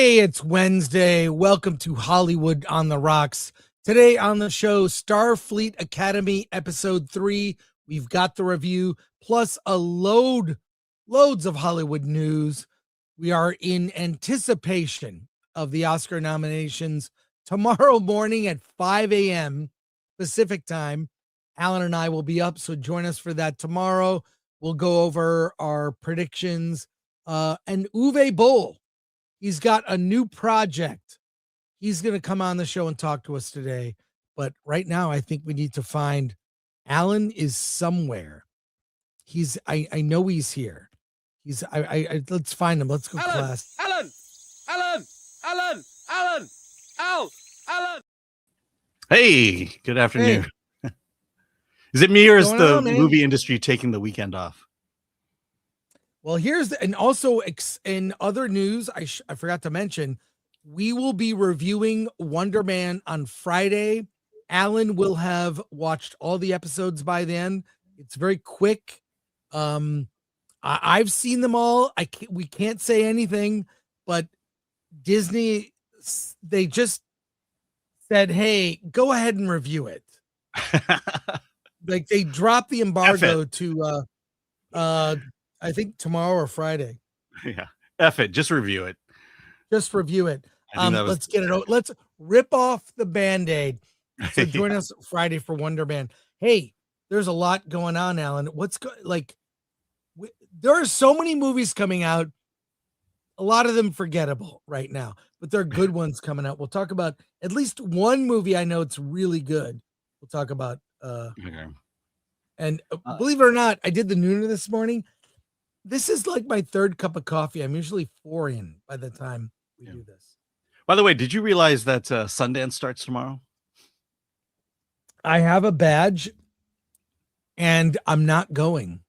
Hey, it's Wednesday. Welcome to Hollywood on the Rocks. Today on the show, Starfleet Academy Episode 3. We've got the review, plus loads of Hollywood news. We are in anticipation of the Oscar nominations tomorrow morning at 5 a.m. Pacific time. Alan and I will be up, so join us for that tomorrow. We'll go over our predictions. And Uwe Boll, he's got a new project. He's going to come on the show and talk to us today. But right now, I think we need to find Alan is somewhere. I know he's here. Let's find him. Let's go, class. Alan. Hey, good afternoon. Hey. Is it me or is the movie industry taking the weekend off? Well, and also in other news, I forgot to mention, we will be reviewing Wonder Man on Friday. Alan will have watched all the episodes by then. It's very quick. I've seen them all. We can't say anything, but Disney, they just said, hey, go ahead and review it. Like they dropped the embargo to I think tomorrow or Friday. Yeah. F it. Just review it. Let's get it over. Let's rip off the Band-Aid. So join us Friday for Wonder Man. Hey, there's a lot going on, Alan. There are so many movies coming out. A lot of them forgettable right now, but there are good ones coming out. We'll talk about at least one movie I know it's really good. We'll talk about okay. And believe it or not, I did the nooner this morning. This is like my third cup of coffee. I'm usually 4 in by the time we do this. By the way, did you realize that Sundance starts tomorrow? I have a badge and I'm not going.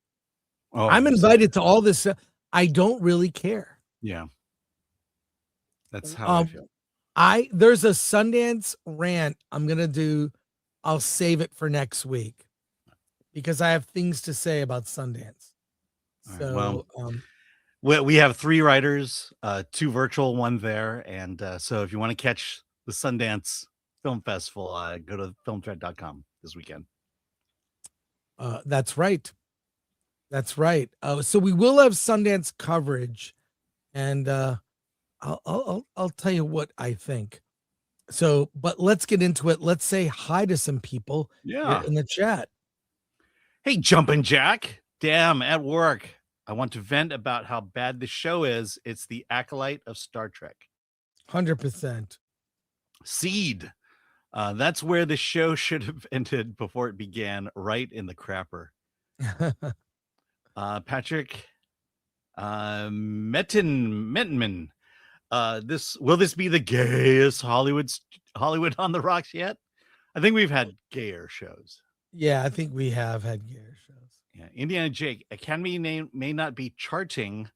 Oh, I'm invited to all this. I don't really care. Yeah. That's how I feel. There's a Sundance rant I'm going to do. I'll save it for next week because I have things to say about Sundance. So, well, we have 3 writers, 2 virtual, 1 there. And so if you want to catch the Sundance Film Festival, go to filmthread.com this weekend. That's right. So we will have Sundance coverage, and I'll tell you what I think. So, but let's get into it. Let's say hi to some people in the chat. Hey, Jumpin' Jack. Damn, at work. I want to vent about how bad the show is. It's the acolyte of Star Trek. 100%. Seed. That's where the show should have ended before it began, right in the crapper. Patrick Mettenman. Will this be the gayest Hollywood on the Rocks yet? I think we've had gayer shows. Yeah, I think we have had gayer shows. Yeah, Indiana Jake. Academy name may not be charting,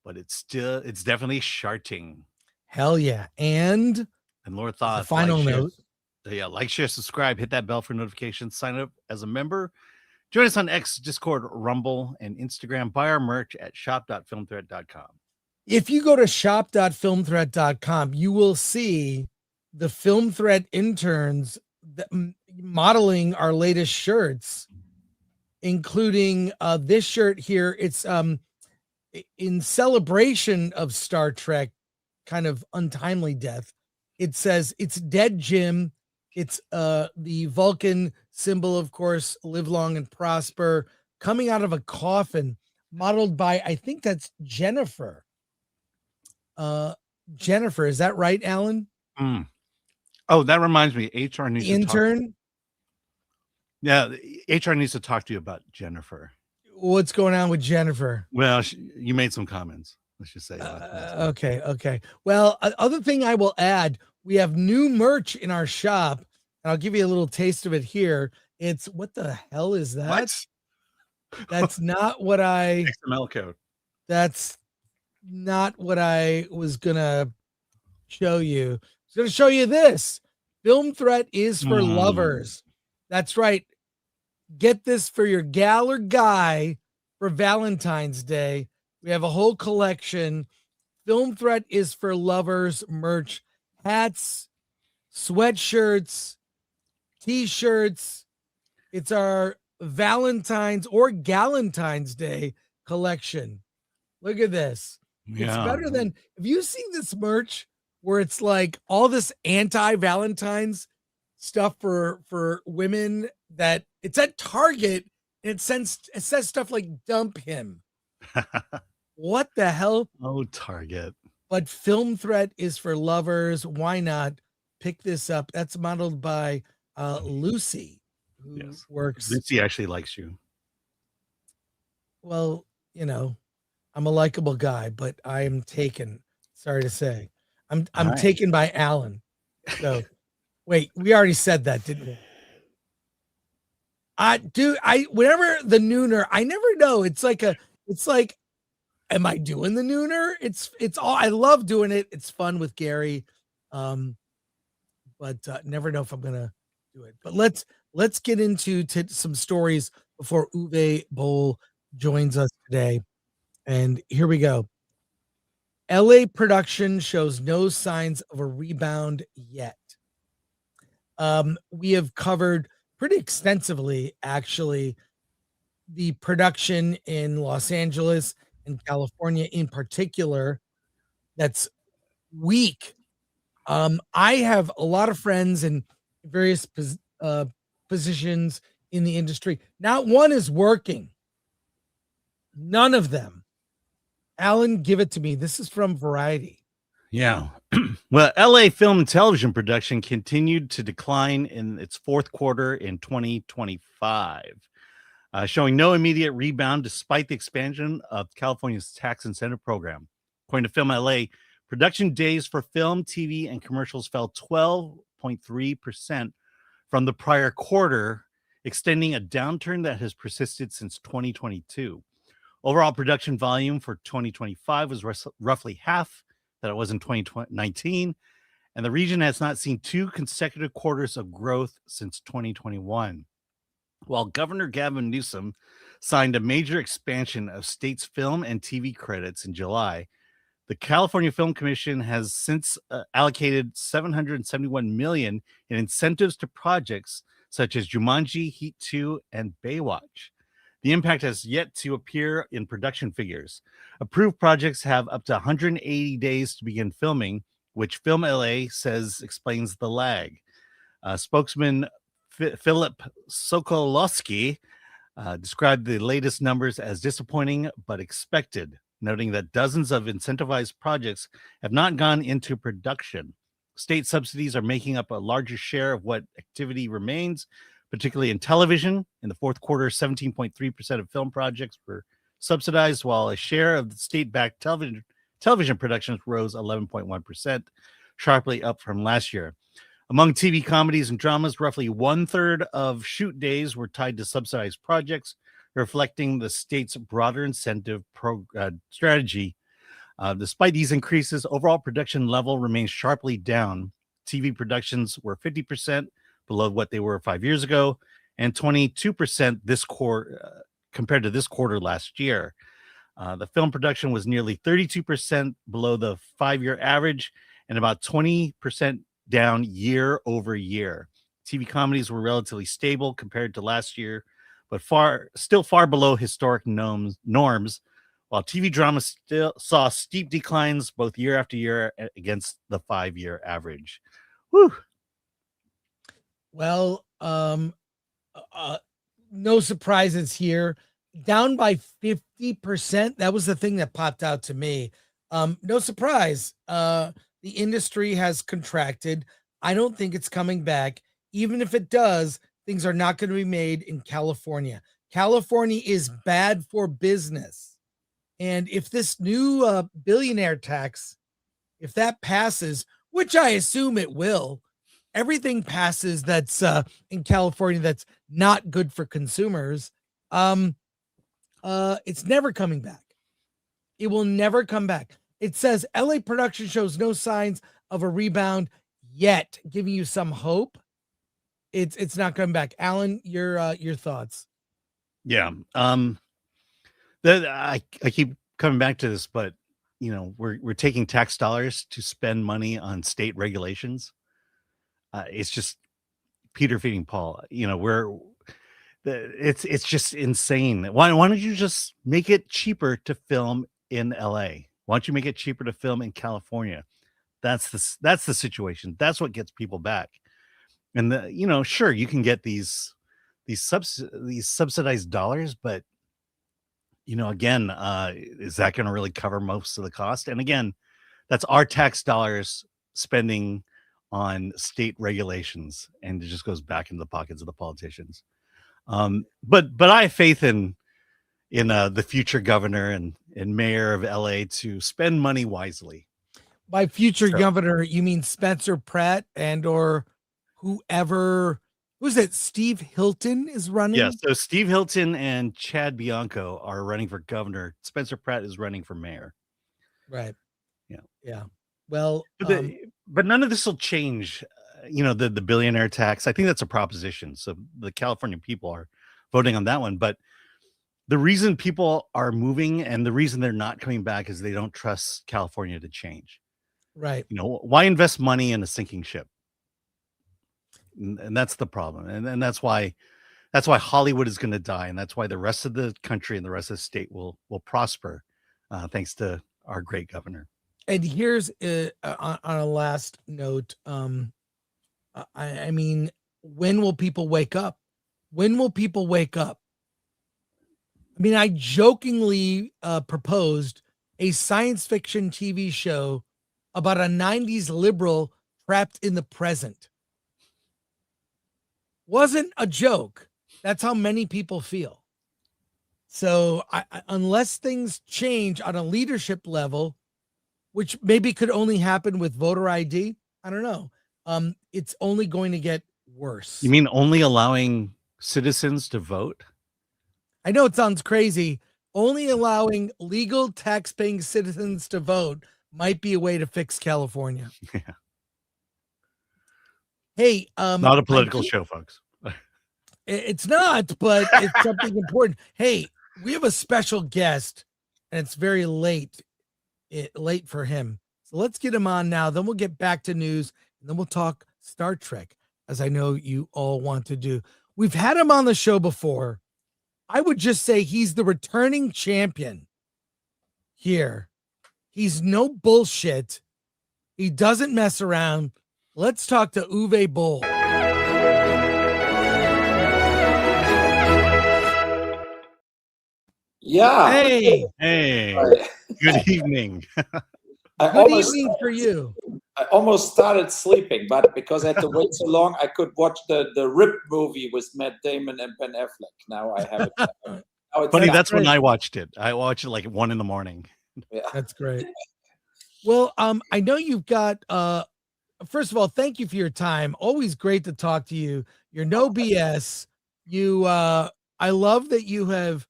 but it's definitely charting. Hell yeah! And Lord Thoth. Final note. Like, share, subscribe, hit that bell for notifications, sign up as a member. Join us on X, Discord, Rumble, and Instagram. Buy our merch at shop.filmthread.com. If you go to shop.filmthread.com, you will see the Film Thread interns modeling our latest shirts, including this shirt here. It's in celebration of Star Trek, kind of untimely death. It says it's Dead Jim. It's the Vulcan symbol, of course, live long and prosper, coming out of a coffin, modeled by, I think that's Jennifer. Jennifer, is that right, Alan? Oh, that reminds me. HR needs intern. HR needs to talk to you about Jennifer. What's going on with Jennifer? Well, you made some comments. Let's just say. Okay. Well, other thing I will add, we have new merch in our shop, and I'll give you a little taste of it here. It's what the hell is that? What? That's not what XML code. That's not what I was gonna show you. I was gonna show you this. Film Threat is for lovers. That's right. Get this for your gal or guy for Valentine's Day. We have a whole collection Film Threat is for Lovers merch, hats, sweatshirts, t-shirts. It's our Valentine's or Galentine's Day collection. Look at this. It's Yeah. better than, if you see this merch where it's like all this anti-Valentine's stuff for women, that it's at Target and it says stuff like dump him. What the hell? Oh, Target. But Film Threat is for lovers. Why not pick this up? That's modeled by Lucy, who Yes. works. Lucy actually likes you. Well, you know, I'm a likable guy, but I'm taken. Sorry to say, I'm All right. taken by Alan. So, wait, we already said that, didn't we? Whenever the nooner, I never know. It's like, am I doing the nooner? It's all, I love doing it. It's fun with Gary. But never know if I'm gonna do it. But let's get into some stories before Uwe Boll joins us today. And here we go. LA production shows no signs of a rebound yet. We have covered pretty extensively, actually, the production in Los Angeles and California in particular. That's weak. I have a lot of friends in various positions in the industry. Not one is working. None of them. Alan, give it to me. This is from Variety. Yeah. Well, LA film and television production continued to decline in its fourth quarter in 2025, showing no immediate rebound despite the expansion of California's tax incentive program. According to Film LA, production days for film, TV, and commercials fell 12.3% from the prior quarter, extending a downturn that has persisted since 2022. Overall production volume for 2025 was roughly half that it was in 2019, and the region has not seen two consecutive quarters of growth since 2021. While Governor Gavin Newsom signed a major expansion of states' film and TV credits in July, the California Film Commission has since allocated $771 million in incentives to projects such as Jumanji, Heat 2, and Baywatch. The impact has yet to appear in production figures. Approved projects have up to 180 days to begin filming, which Film LA says explains the lag. Spokesman Philip Sokolowski described the latest numbers as disappointing but expected, noting that dozens of incentivized projects have not gone into production. State subsidies are making up a larger share of what activity remains, particularly in television. In the fourth quarter, 17.3% of film projects were subsidized, while a share of the state-backed television productions rose 11.1%, sharply up from last year. Among TV comedies and dramas, roughly one-third of shoot days were tied to subsidized projects, reflecting the state's broader incentive strategy. Despite these increases, overall production level remains sharply down. TV productions were 50% below what they were 5 years ago, and 22% this quarter compared to this quarter last year. The film production was nearly 32% below the 5-year average and about 20% down year over year. TV comedies were relatively stable compared to last year, but still far below historic norms, while TV dramas still saw steep declines both year after year against the 5-year average. Whew. Well, no surprises here. Down by 50%. That was the thing that popped out to me. No surprise. The industry has contracted. I don't think it's coming back. Even if it does, things are not going to be made in California. California is bad for business. And if this new billionaire tax, if that passes, which I assume it will, everything passes that's in California that's not good for consumers, it's never coming back. It will never come back. It says LA production shows no signs of a rebound yet, giving you some hope. It's not coming back. Alan, your thoughts? Yeah. I keep coming back to this, but we're taking tax dollars to spend money on state regulations. It's just Peter feeding Paul. It's just insane. Why don't you just make it cheaper to film in LA? Why don't you make it cheaper to film in California? That's the situation. That's what gets people back. And sure, you can get these subsidized dollars, but again, is that going to really cover most of the cost? And again, that's our tax dollars spending on state regulations, and it just goes back into the pockets of the politicians. But I have faith in the future governor and mayor of LA to spend money wisely. By future governor, you mean Spencer Pratt or whoever? Who's it? Steve Hilton is running? Yeah, so Steve Hilton and Chad Bianco are running for governor. Spencer Pratt is running for mayor. Right. Yeah. Yeah. Well, but none of this will change, the billionaire tax. I think that's a proposition. So the California people are voting on that one. But the reason people are moving and the reason they're not coming back is they don't trust California to change. Right. Why invest money in a sinking ship? And that's the problem. And that's why Hollywood is going to die. And that's why the rest of the country and the rest of the state will prosper, thanks to our great governor. And here's on a last note. I mean, when will people wake up? When will people wake up? I mean, I jokingly proposed a science fiction TV show about a 90s liberal trapped in the present. Wasn't a joke. That's how many people feel. So unless things change on a leadership level, which maybe could only happen with voter ID, I don't know. It's only going to get worse. You mean only allowing citizens to vote? I know it sounds crazy. Only allowing legal tax-paying citizens to vote might be a way to fix California. Yeah. Hey, not a political show, folks. It's not, but it's something important. Hey, we have a special guest, and it's very late for him. So let's get him on now. Then we'll get back to news, and then we'll talk Star Trek, as I know you all want to do. We've had him on the show before. I would just say he's the returning champion here. He's no bullshit. He doesn't mess around. Let's talk to Uwe Boll. Yeah. Hey. Good evening. Good evening for you. I almost started sleeping, but because I had to wait so long, I could watch the Rip movie with Matt Damon and Ben Affleck. Now I have it. Funny, that's when I watched it. I watched it like at 1 a.m. Yeah, that's great. Well, I know you've got. First of all, thank you for your time. Always great to talk to you. You're no BS. I love that you have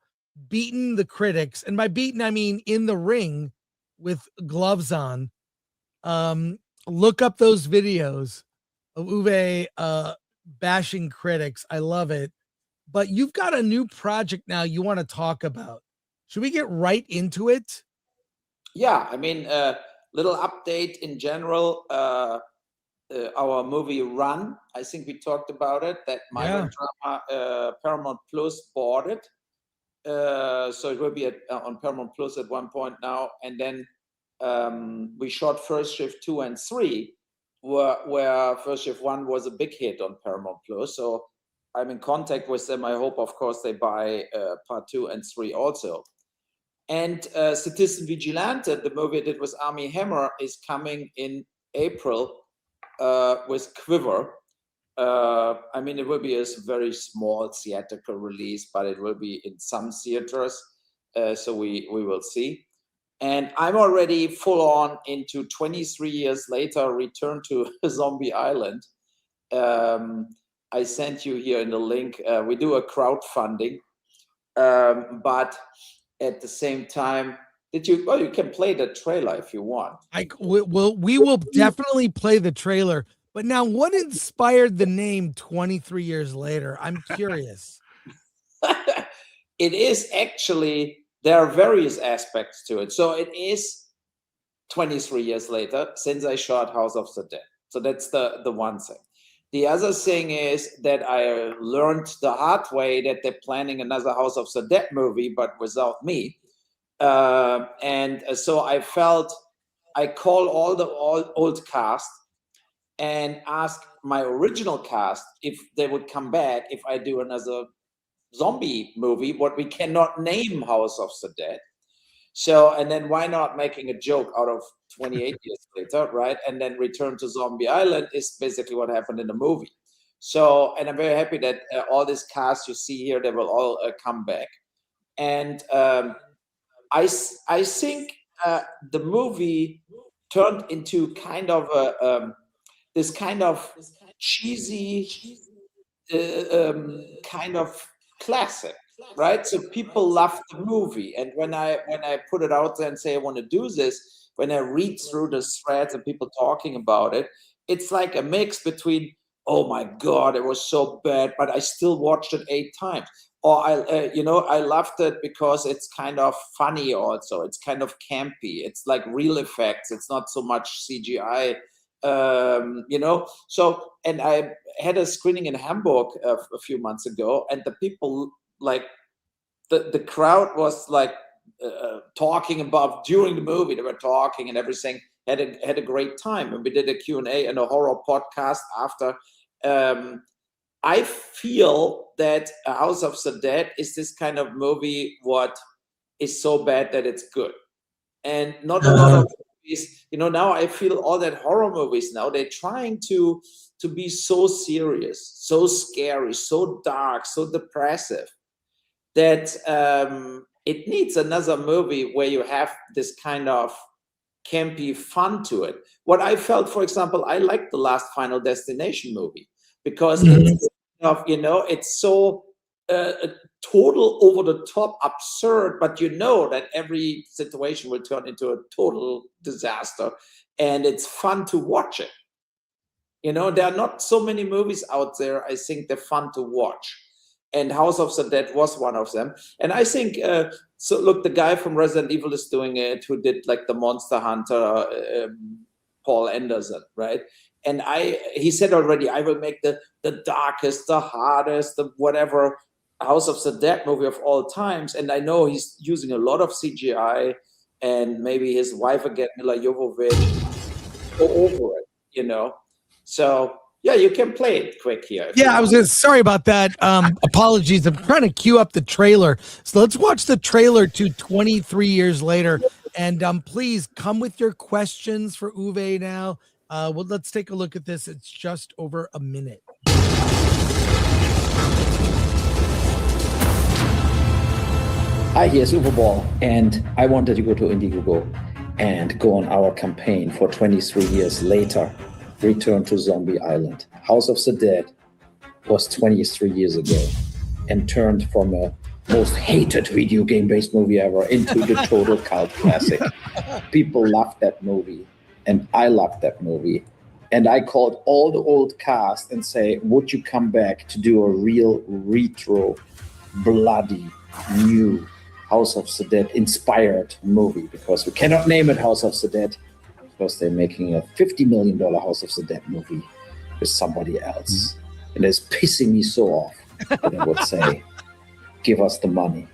beaten the critics, and by beaten I mean in the ring with gloves on. Look up those videos of Uwe bashing critics. I love it. But you've got a new project now you want to talk about. Should we get right into it? Yeah, I mean, little update in general. Our movie Run, I think we talked about it, that migrant drama, Paramount Plus bought it. So it will be on Paramount Plus at one point now. And then we shot First Shift 2 and 3, where First Shift 1 was a big hit on Paramount Plus. So I'm in contact with them. I hope, of course, they buy part 2 and 3 also. And Citizen Vigilante, the movie I did with Armie Hammer, is coming in April with Quiver. I mean, it will be a very small theatrical release, but it will be in some theaters. So we will see. And I'm already full on into 23 years later, Return to Zombie Island. I sent you here in the link. We do a crowdfunding, but at the same time, you can play the trailer if you want. We will definitely play the trailer. But now, what inspired the name 23 years later? I'm curious. It is actually, there are various aspects to it. So it is 23 years later since I shot House of the Dead. So that's the one thing. The other thing is that I learned the hard way that they're planning another House of the Dead movie, but without me. And so I felt I call all the old cast and ask my original cast if they would come back if I do another zombie movie, what we cannot name House of the Dead. So, and then why not making a joke out of 28 years later, right? And then Return to Zombie Island is basically what happened in the movie. So, and I'm very happy that all this cast you see here, they will all come back. And I think the movie turned into kind of this kind of cheesy kind of classic, right? So people love the movie, and when I put it out there and say I want to do this, when I read through the threads and people talking about it, it's like a mix between, oh my God, it was so bad, but I still watched it 8 times. Or I loved it because it's kind of funny also. It's kind of campy. It's like real effects. It's not so much CGI, So, and I had a screening in Hamburg a few months ago, and the people, like, the crowd was like talking about during the movie. They were talking and everything. Had a great time, and we did a Q&A and a horror podcast after. I feel that House of the Dead is this kind of movie what is so bad that it's good. And not a lot of movies, now I feel all that horror movies now, they're trying to be so serious, so scary, so dark, so depressive that it needs another movie where you have this kind of campy fun to it. What I felt, for example, I liked the last Final Destination movie, because it's so total over the top absurd, but that every situation will turn into a total disaster, and it's fun to watch it. There are not so many movies out there. I think they're fun to watch, and House of the Dead was one of them. And I think so. Look, the guy from Resident Evil is doing it, who did like the Monster Hunter, Paul Anderson, right? And he said already, I will make the darkest, the hardest, the whatever House of the Dead movie of all times. And I know he's using a lot of CGI, and maybe his wife again, Mila Jovovich, go over it, So yeah, you can play it quick here. Yeah, sorry about that. Apologies. I'm trying to queue up the trailer. So let's watch the trailer to 23 years later. And please come with your questions for Uwe now. Well, let's take a look at this. It's just over a minute. Hi, here's Uwe Boll, and I wanted to go to Indiegogo and go on our campaign for 23 years later, Return to Zombie Island. House of the Dead was 23 years ago and turned from a most hated video game-based movie ever into the total cult classic. People loved that movie. And I loved that movie. And I called all the old cast and say, would you come back to do a real retro, bloody, new House of the Dead inspired movie? Because we cannot name it House of the Dead, because they're making a $50 million House of the Dead movie with somebody else. And it's pissing me so off that I would say, give us the money,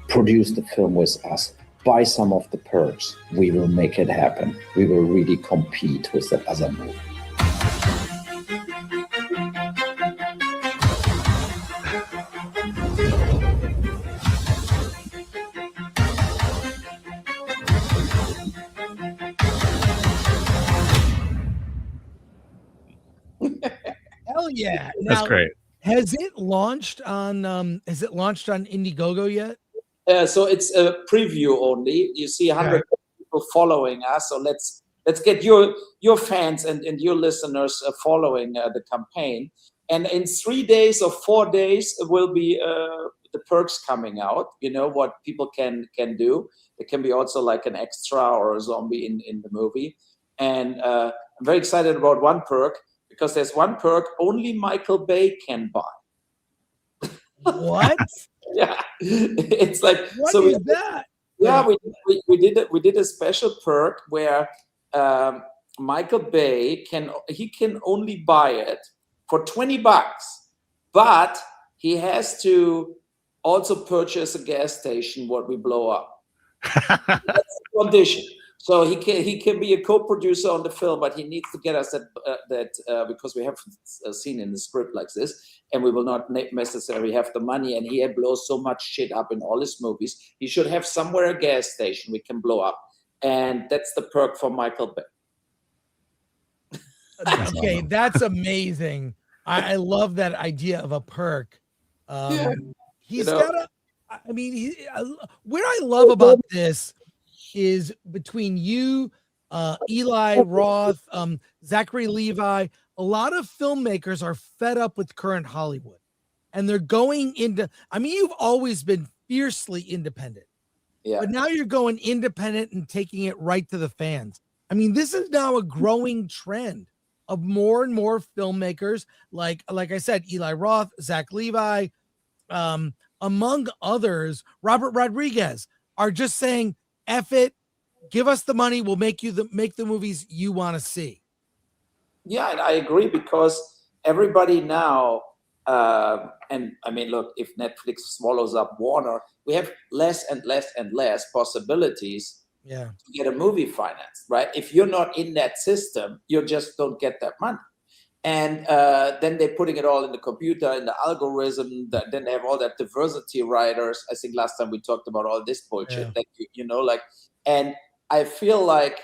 produce the film with us, buy some of the perks, we will make it happen. We will really compete with that other movie. Hell yeah. That's great. Has it launched on Indiegogo yet? So it's a preview only. You see 100 people following us. So let's get your fans and your listeners following the campaign. And in 3 days or 4 days will be the perks coming out. What people can do. It can be also like an extra or a zombie in the movie. And I'm very excited about one perk, because there's one perk only Michael Bay can buy. What? Yeah, it's like, what so is that? Yeah, we did a special perk where Michael Bay can only buy it for $20, but he has to also purchase a gas station what we blow up. That's the condition. So he can be a co-producer on the film, but he needs to get us that because we have a scene in the script like this, and we will not necessarily have the money. And he blows so much shit up in all his movies. He should have somewhere a gas station we can blow up, and that's the perk for Michael Bay. Okay, that's amazing. I love that idea of a perk. He's got a. I mean, what I love about this is between you, Eli Roth, Zachary Levi, a lot of filmmakers are fed up with current Hollywood, and they're going into. I mean, you've always been fiercely independent, but now you're going independent and taking it right to the fans. I mean, this is now a growing trend of more and more filmmakers, like I said, Eli Roth, Zach Levi, among others, Robert Rodriguez, are just saying, F it, give us the money, we'll make the movies you want to see. Yeah, and I agree, because everybody now, and I mean, look, if Netflix swallows up Warner, we have less and less and less possibilities to get a movie financed, right? If you're not in that system, you just don't get that money. And then they're putting it all in the computer, in the algorithm. Then they have all that diversity writers. I think last time we talked about all this bullshit that, and I feel like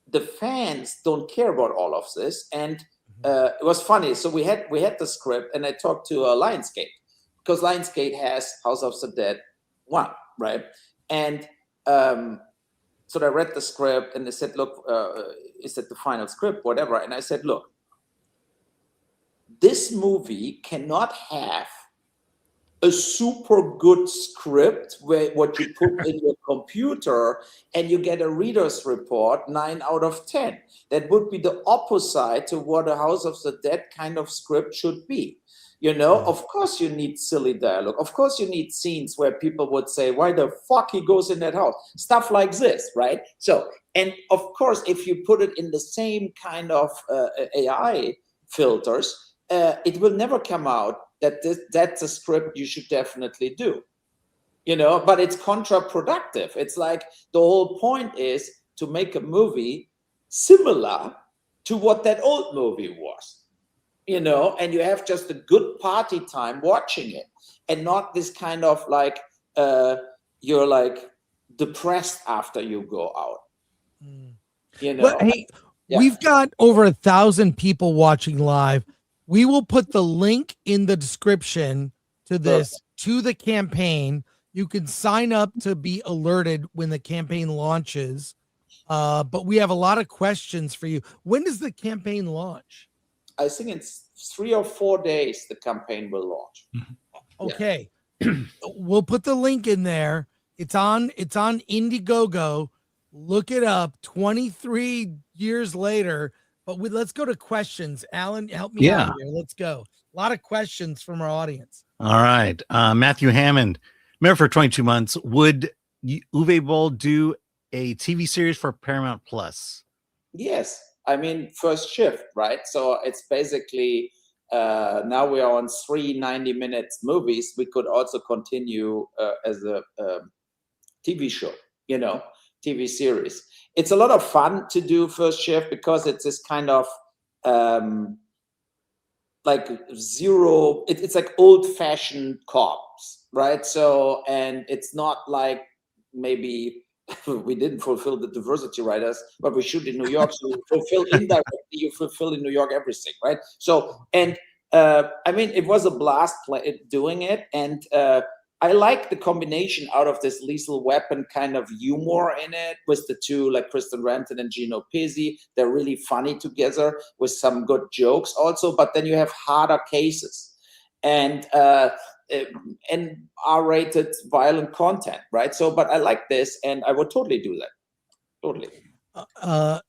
the fans don't care about all of this. And it was funny. So we had the script, and I talked to Lionsgate, because Lionsgate has House of the Dead 1, right? And so I read the script, and they said, look, is that the final script, whatever? And I said, look, this movie cannot have a super good script where what you put in your computer and you get a reader's report 9 out of 10. That would be the opposite to what a House of the Dead kind of script should be. Of course you need silly dialogue. Of course you need scenes where people would say, why the fuck he goes in that house? Stuff like this, right? So, and of course, if you put it in the same kind of AI filters, it will never come out that that's a script you should definitely do, but it's counterproductive. It's like the whole point is to make a movie similar to what that old movie was, and you have just a good party time watching it, and not this kind of like, you're like depressed after you go out. Well, hey, we've got over 1,000 people watching live. We will put the link in the description to this, to the campaign. You can sign up to be alerted when the campaign launches. But we have a lot of questions for you. When does the campaign launch? I think it's 3 or 4 days the campaign will launch. Okay. We'll put the link in there. It's on Indiegogo. Look it up. 23 years later. But let's go to questions. Alan, help me out here. Let's go. A lot of questions from our audience. All right. Matthew Hammond, Mayor for 22 months. Would Uwe Boll do a TV series for Paramount Plus? Yes. I mean, first shift, right? So it's basically, now we are on 3 90-minute movies. We could also continue as a TV show, TV series. It's a lot of fun to do first shift, because it's this kind of like it's like old-fashioned cops, right? So, and it's not like maybe we didn't fulfill the diversity writers, but we shoot in New York, so you fulfill indirectly, you fulfill in New York everything, right? So, and I mean, it was a blast doing it, and I like the combination out of this Lethal Weapon kind of humor in it with the two, like Kristen Renton and Gino Pizzi. They're really funny together with some good jokes also, but then you have harder cases and R-rated violent content, right? So, but I like this, and I would totally do that. Totally.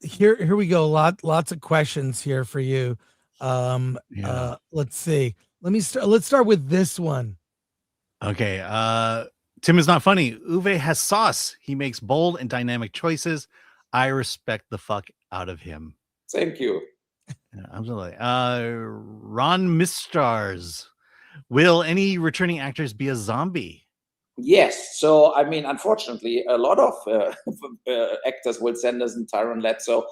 Here we go. Lots of questions here for you. Let's see. Let's start with this one. Okay. Tim is not funny. Uwe has sauce. He makes bold and dynamic choices. I respect the fuck out of him. Thank you. Yeah, absolutely. Ron Mistars. Will any returning actors be a zombie? Yes. So, I mean, unfortunately, a lot of actors, Will Sanderson, Tyron Letzo,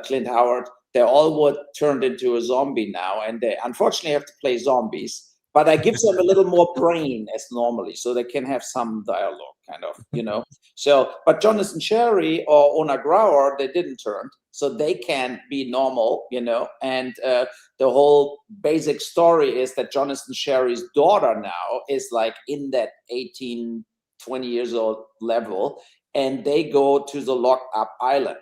Clint Howard, they all were turned into a zombie now, and they unfortunately have to play zombies. But I give them a little more brain as normally, so they can have some dialogue, kind of, you know. So, but Jonathan Sherry or Ona Grauer, they didn't turn, so they can be normal, you know. And the whole basic story is that Jonathan Sherry's daughter now is like in that 18, 20 years old level, and they go to the locked up island,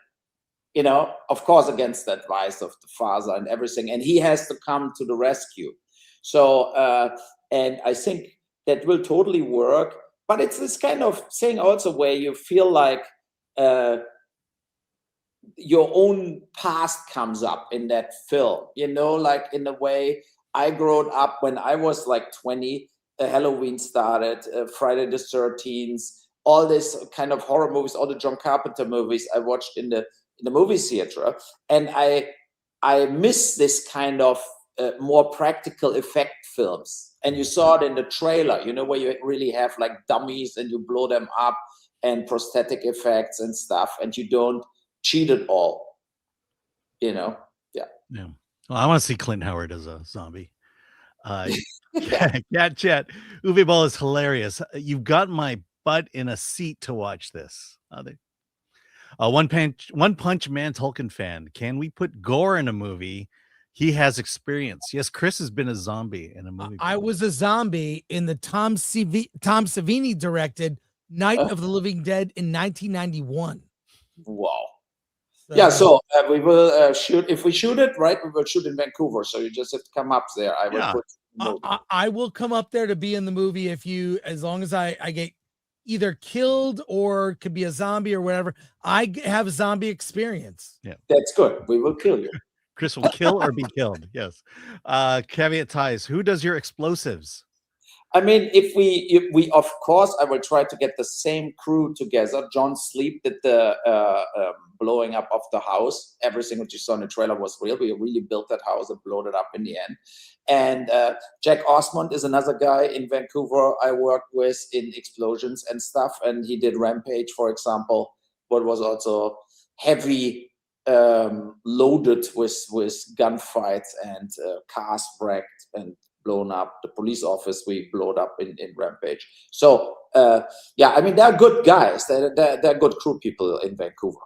you know, of course, against the advice of the father and everything. And he has to come to the rescue. So, and I think that will totally work. But it's this kind of thing also where you feel like your own past comes up in that film, you know, like in a way I grew up when I was like 20, Halloween started, Friday the 13th, all this kind of horror movies, all the John Carpenter movies I watched in the movie theater. And I miss this kind of more practical effect films. And you saw it in the trailer, you know, where you really have like dummies and you blow them up and prosthetic effects and stuff, and you don't cheat at all, you know. Yeah. Well, I want to see Clint Howard as a zombie. Cat Chat. Uwe Boll is hilarious. You've got my butt in a seat to watch this. One Punch Man Tolkien fan. Can we put Gore in a movie? He has experience. Yes, Chris has been a zombie in a movie. I was a zombie in the Tom Savini directed Night of the Living Dead in 1991. Wow. Yeah, so we will shoot. If we shoot it, right, we will shoot in Vancouver. So you just have to come up there. I will come up there to be in the movie as long as I get either killed or could be a zombie or whatever. I have zombie experience. Yeah, that's good. We will kill you. Chris will kill or be killed. Yes. Caveat ties. Who does your explosives? I mean, if we of course, I will try to get the same crew together. John Sleep did the blowing up of the house. Everything that you saw in the trailer was real. We really built that house and blowed it up in the end. And Jack Osmond is another guy in Vancouver I worked with in explosions and stuff. And he did Rampage, for example, what was also heavy, loaded with gunfights and cars wrecked and blown up. The police office we blowed up in Rampage. So yeah, I mean, they're good guys. They're good crew people in Vancouver.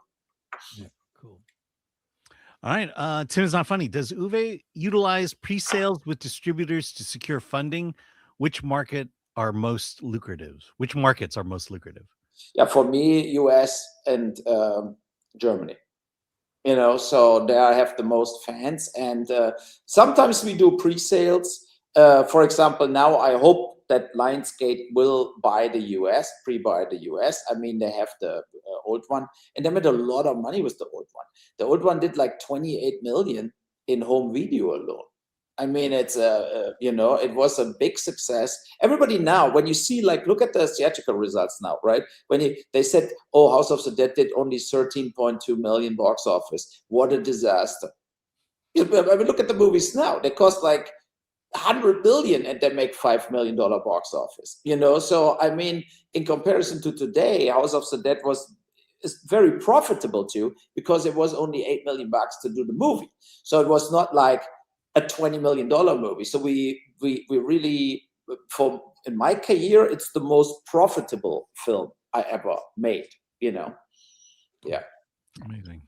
Yeah, cool. All right. Tim is not funny. Does Uwe utilize pre-sales with distributors to secure funding? Which markets are most lucrative? Yeah, for me, US and Germany. You know, so there I have the most fans, and sometimes we do pre-sales. For example, now I hope that Lionsgate will buy the US, pre-buy the US. I mean, they have the old one, and they made a lot of money with the old one. The old one did like 28 million in home video alone. I mean, it's you know, it was a big success. Everybody now, when you see, like, look at the theatrical results now, right? When they said, oh, House of the Dead did only 13.2 million box office. What a disaster. I mean, look at the movies now. They cost like 100 billion and they make $5 million box office, you know? So, I mean, in comparison to today, House of the Dead is very profitable too, because it was only $8 million to do the movie. So it was not like a $20 million movie. So we really, in my career, it's the most profitable film I ever made, you know? Yeah. Amazing.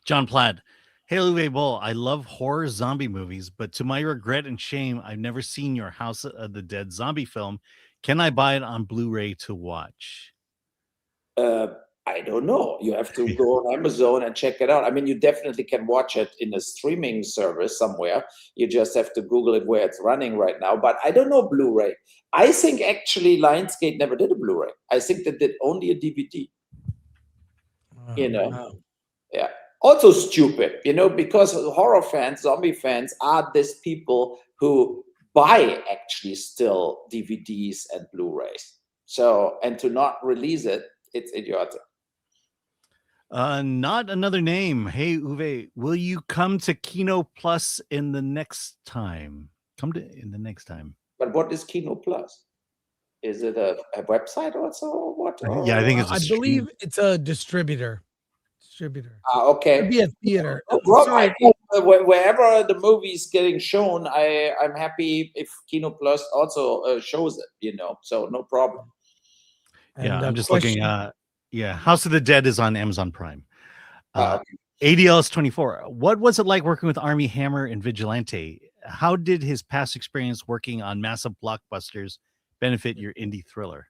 John Platt. Hey, Uwe Boll, I love horror zombie movies, but to my regret and shame, I've never seen your House of the Dead zombie film. Can I buy it on Blu-ray to watch? I don't know. You have to go on Amazon and check it out. I mean, you definitely can watch it in a streaming service somewhere. You just have to Google it where it's running right now. But I don't know Blu-ray. I think actually Lionsgate never did a Blu-ray. I think they did only a DVD. You know? Wow. Yeah. Also stupid, you know, because horror fans, zombie fans are these people who buy actually still DVDs and Blu-rays. So, and to not release it, it's idiotic. Not another name. Hey, Uwe, will you come to Kino Plus in the next time? But what is Kino Plus? Is it a website also, or what? Yeah, I think it's. I believe it's a distributor. Okay. Could be a theater. Sorry. Wherever the movie is getting shown, I'm happy if Kino Plus also shows it. You know, so no problem. Yeah, And I'm just looking. Yeah, House of the Dead is on Amazon Prime. Okay. ADL's 24. What was it like working with Armie Hammer and Vigilante? How did his past experience working on massive blockbusters benefit your indie thriller?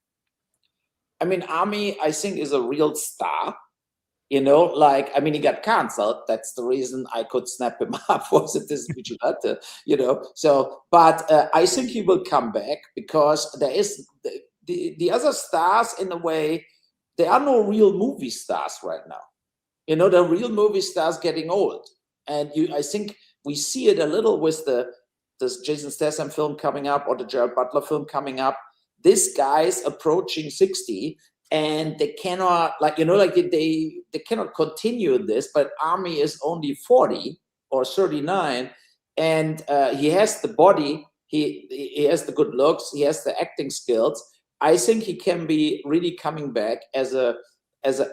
I mean, Armie, I think, is a real star. You know, like, I mean, he got canceled. That's the reason I could snap him up. Was it this Vigilante? You know, so, but I think he will come back because there is the other stars, in a way, there are no real movie stars right now. You know, the real movie stars getting old. And I think we see it a little with this Jason Statham film coming up, or the Gerald Butler film coming up. This guy's approaching 60, and they cannot, like, you know, like they cannot continue this. But Armie is only 40 or 39, and he has the body, he has the good looks, he has the acting skills. I think he can be really coming back as an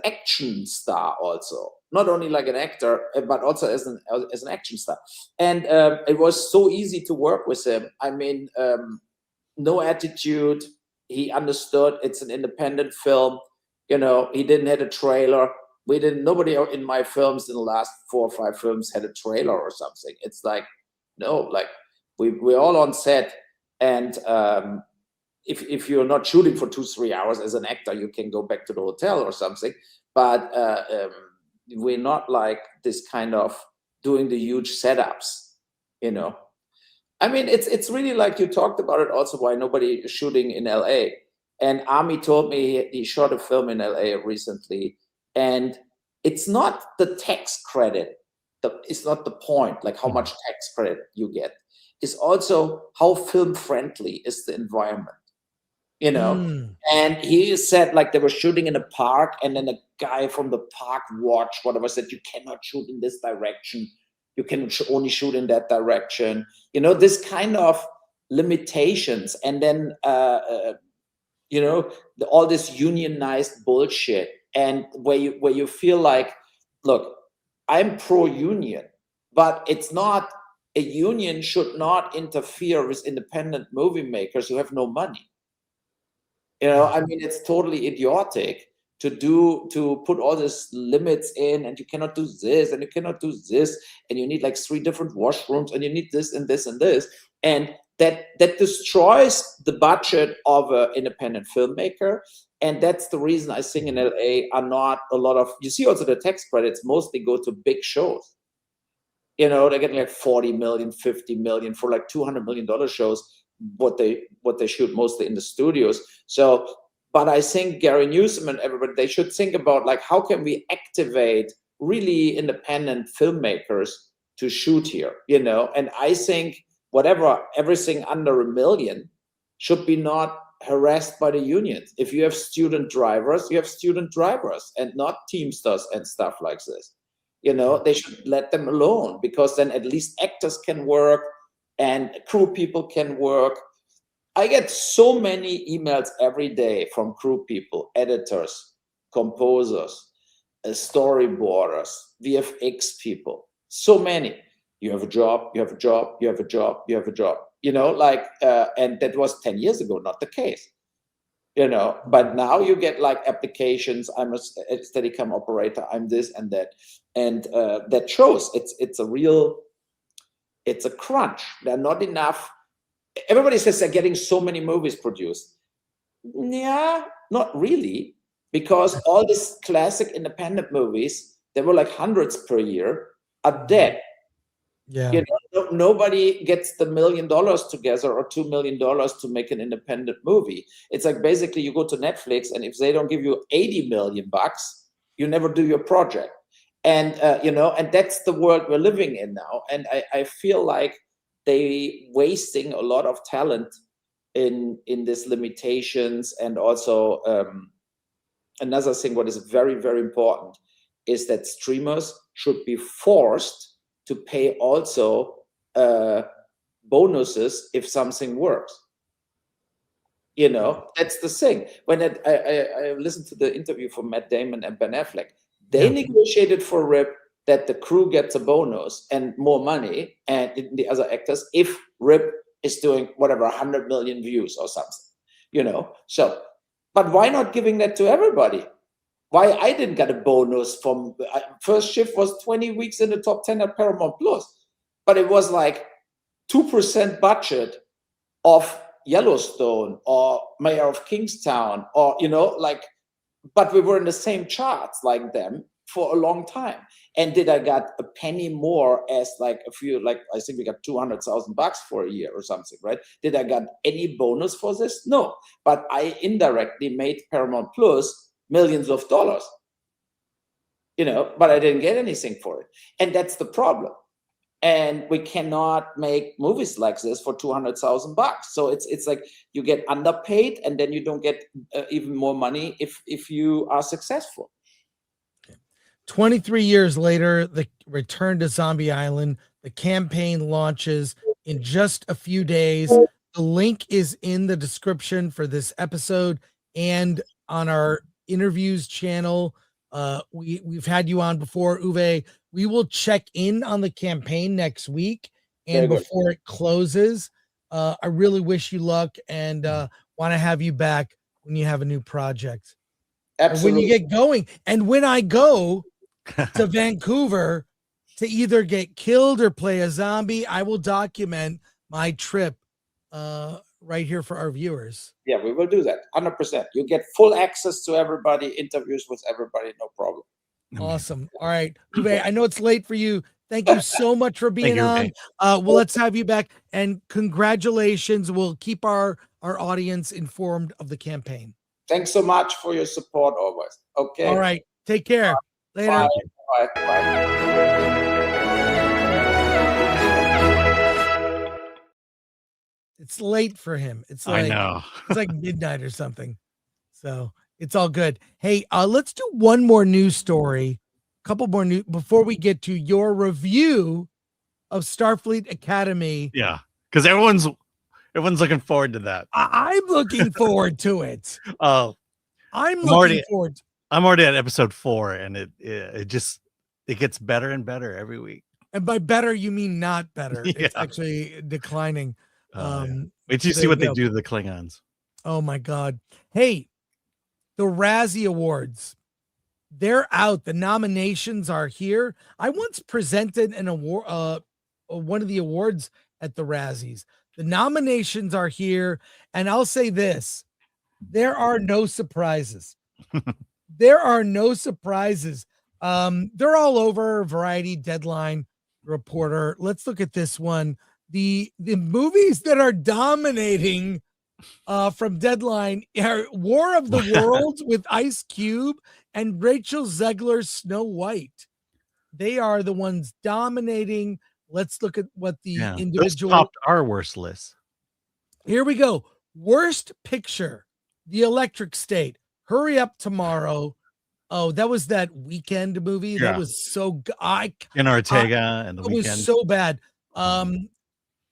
action star also, not only like an actor, but also as an action star. And it was so easy to work with him. I mean, no attitude. He understood it's an independent film. You know, he didn't have a trailer. Nobody in my films in the last 4 or 5 films had a trailer or something. It's like, no, like we're all on set, and if you're not shooting for 2-3 hours as an actor, you can go back to the hotel or something. But we're not like this kind of doing the huge setups, you know. I mean, it's really like you talked about it also, why nobody is shooting in LA. And Armie told me he shot a film in LA recently, and it's not the tax credit. It's not the point, like how much tax credit you get. It's also how film friendly is the environment. You know, and he said, like, they were shooting in a park, and then a guy from the park watch, whatever, said, you cannot shoot in this direction. You can only shoot in that direction. You know, this kind of limitations. And then, you know, all this unionized bullshit. And where you feel like, look, I'm pro-union, but it's not, a union should not interfere with independent movie makers who have no money. You know, I mean, it's totally idiotic to put all these limits in, and you cannot do this, and you cannot do this, and you need like 3 different washrooms, and you need this and this and this, and that destroys the budget of an independent filmmaker. And that's the reason I think in LA are not a lot of, you see also the tax credits mostly go to big shows. You know, they're getting like 40 million, 50 million for like $200 million shows, what they shoot mostly in the studios. So, but I think Gary Newsom and everybody, they should think about, like, how can we activate really independent filmmakers to shoot here, you know? And I think everything under $1 million should be not harassed by the unions. If you have student drivers, you have student drivers, and not Teamsters and stuff like this. You know, they should let them alone, because then at least actors can work and crew people can work. I get so many emails every day from crew people, editors, composers, storyboarders, VFX people. So many. You have a job, you have a job, you have a job, you have a job. You know, like, and that was 10 years ago, not the case. You know, but now you get like applications. I'm a Steadicam operator. I'm this and that, and that shows it's a crunch. There are not enough. Everybody says they're getting so many movies produced. Yeah, not really, because all these classic independent movies, there were like hundreds per year, are dead. Yeah. You know, nobody gets the $1 million together or $2 million to make an independent movie. It's like basically you go to Netflix, and if they don't give you $80 million, you never do your project. And you know, and that's the world we're living in now. And I feel like they wasting a lot of talent in these limitations. And also another thing, what is very, very important, is that streamers should be forced to pay also bonuses if something works. That's the thing. When I listened to the interview from Matt Damon and Ben Affleck, they negotiated for Rip that the crew gets a bonus and more money, and the other actors, if Rip is doing whatever 100 million views or something, So, but why not giving that to everybody? Why I didn't get a bonus from first shift was 20 weeks in the top 10 at Paramount Plus, but it was like 2% budget of Yellowstone or Mayor of Kingstown, or but we were in the same charts like them for a long time. And did I got a penny more as I think we got $200,000 for a year or something, right? Did I got any bonus for this? No, but I indirectly made Paramount Plus millions of dollars, but I didn't get anything for it. And that's the problem. And we cannot make movies like this for $200,000. So it's like you get underpaid, and then you don't get even more money if you are successful. 23 years later, the return to Zombie Island, the campaign launches in just a few days. The link is in the description for this episode and on our interviews channel. We've had you on before, Uwe. We will check in on the campaign next week and before it closes. I really wish you luck and want to have you back when you have a new project. Absolutely. When you get going. And when I go to Vancouver to either get killed or play a zombie, I will document my trip right here for our viewers. Yeah, we will do that. 100%. You get full access to everybody, interviews with everybody, no problem. Awesome. All right, Uwe, I know it's late for you. Thank you so much for being on. Well, let's have you back, and congratulations. We'll keep our audience informed of the campaign. Thanks so much for your support always. Okay. All right. Take care. Later. Bye. Bye. It's late for him. It's like, I know. It's like midnight or something. So it's all good. Hey, let's do one more news story. A couple more news before we get to your review of Starfleet Academy. Yeah, because everyone's looking forward to that. I'm looking forward to it. Oh, I'm looking forward. I'm already at episode 4, and it gets better and better every week. And by better, you mean not better. Yeah. It's actually declining. Yeah. Wait till you see what they do to the Klingons. Oh my God. Hey, the Razzie Awards, they're out. The nominations are here. I once presented an award, one of the awards at the Razzies. The nominations are here. And I'll say this, there are no surprises. There are no surprises. They're all over Variety, Deadline, Reporter. Let's look at this one. The movies that are dominating from Deadline are War of the Worlds with Ice Cube and Rachel Zegler's Snow White. They are the ones dominating. Let's look at what the individual topped our worst list. Here we go. Worst picture, The Electric State, Hurry Up Tomorrow. Oh, that was that Weekend movie. Yeah. That was so good. In Ortega and the Weekend. It was so bad.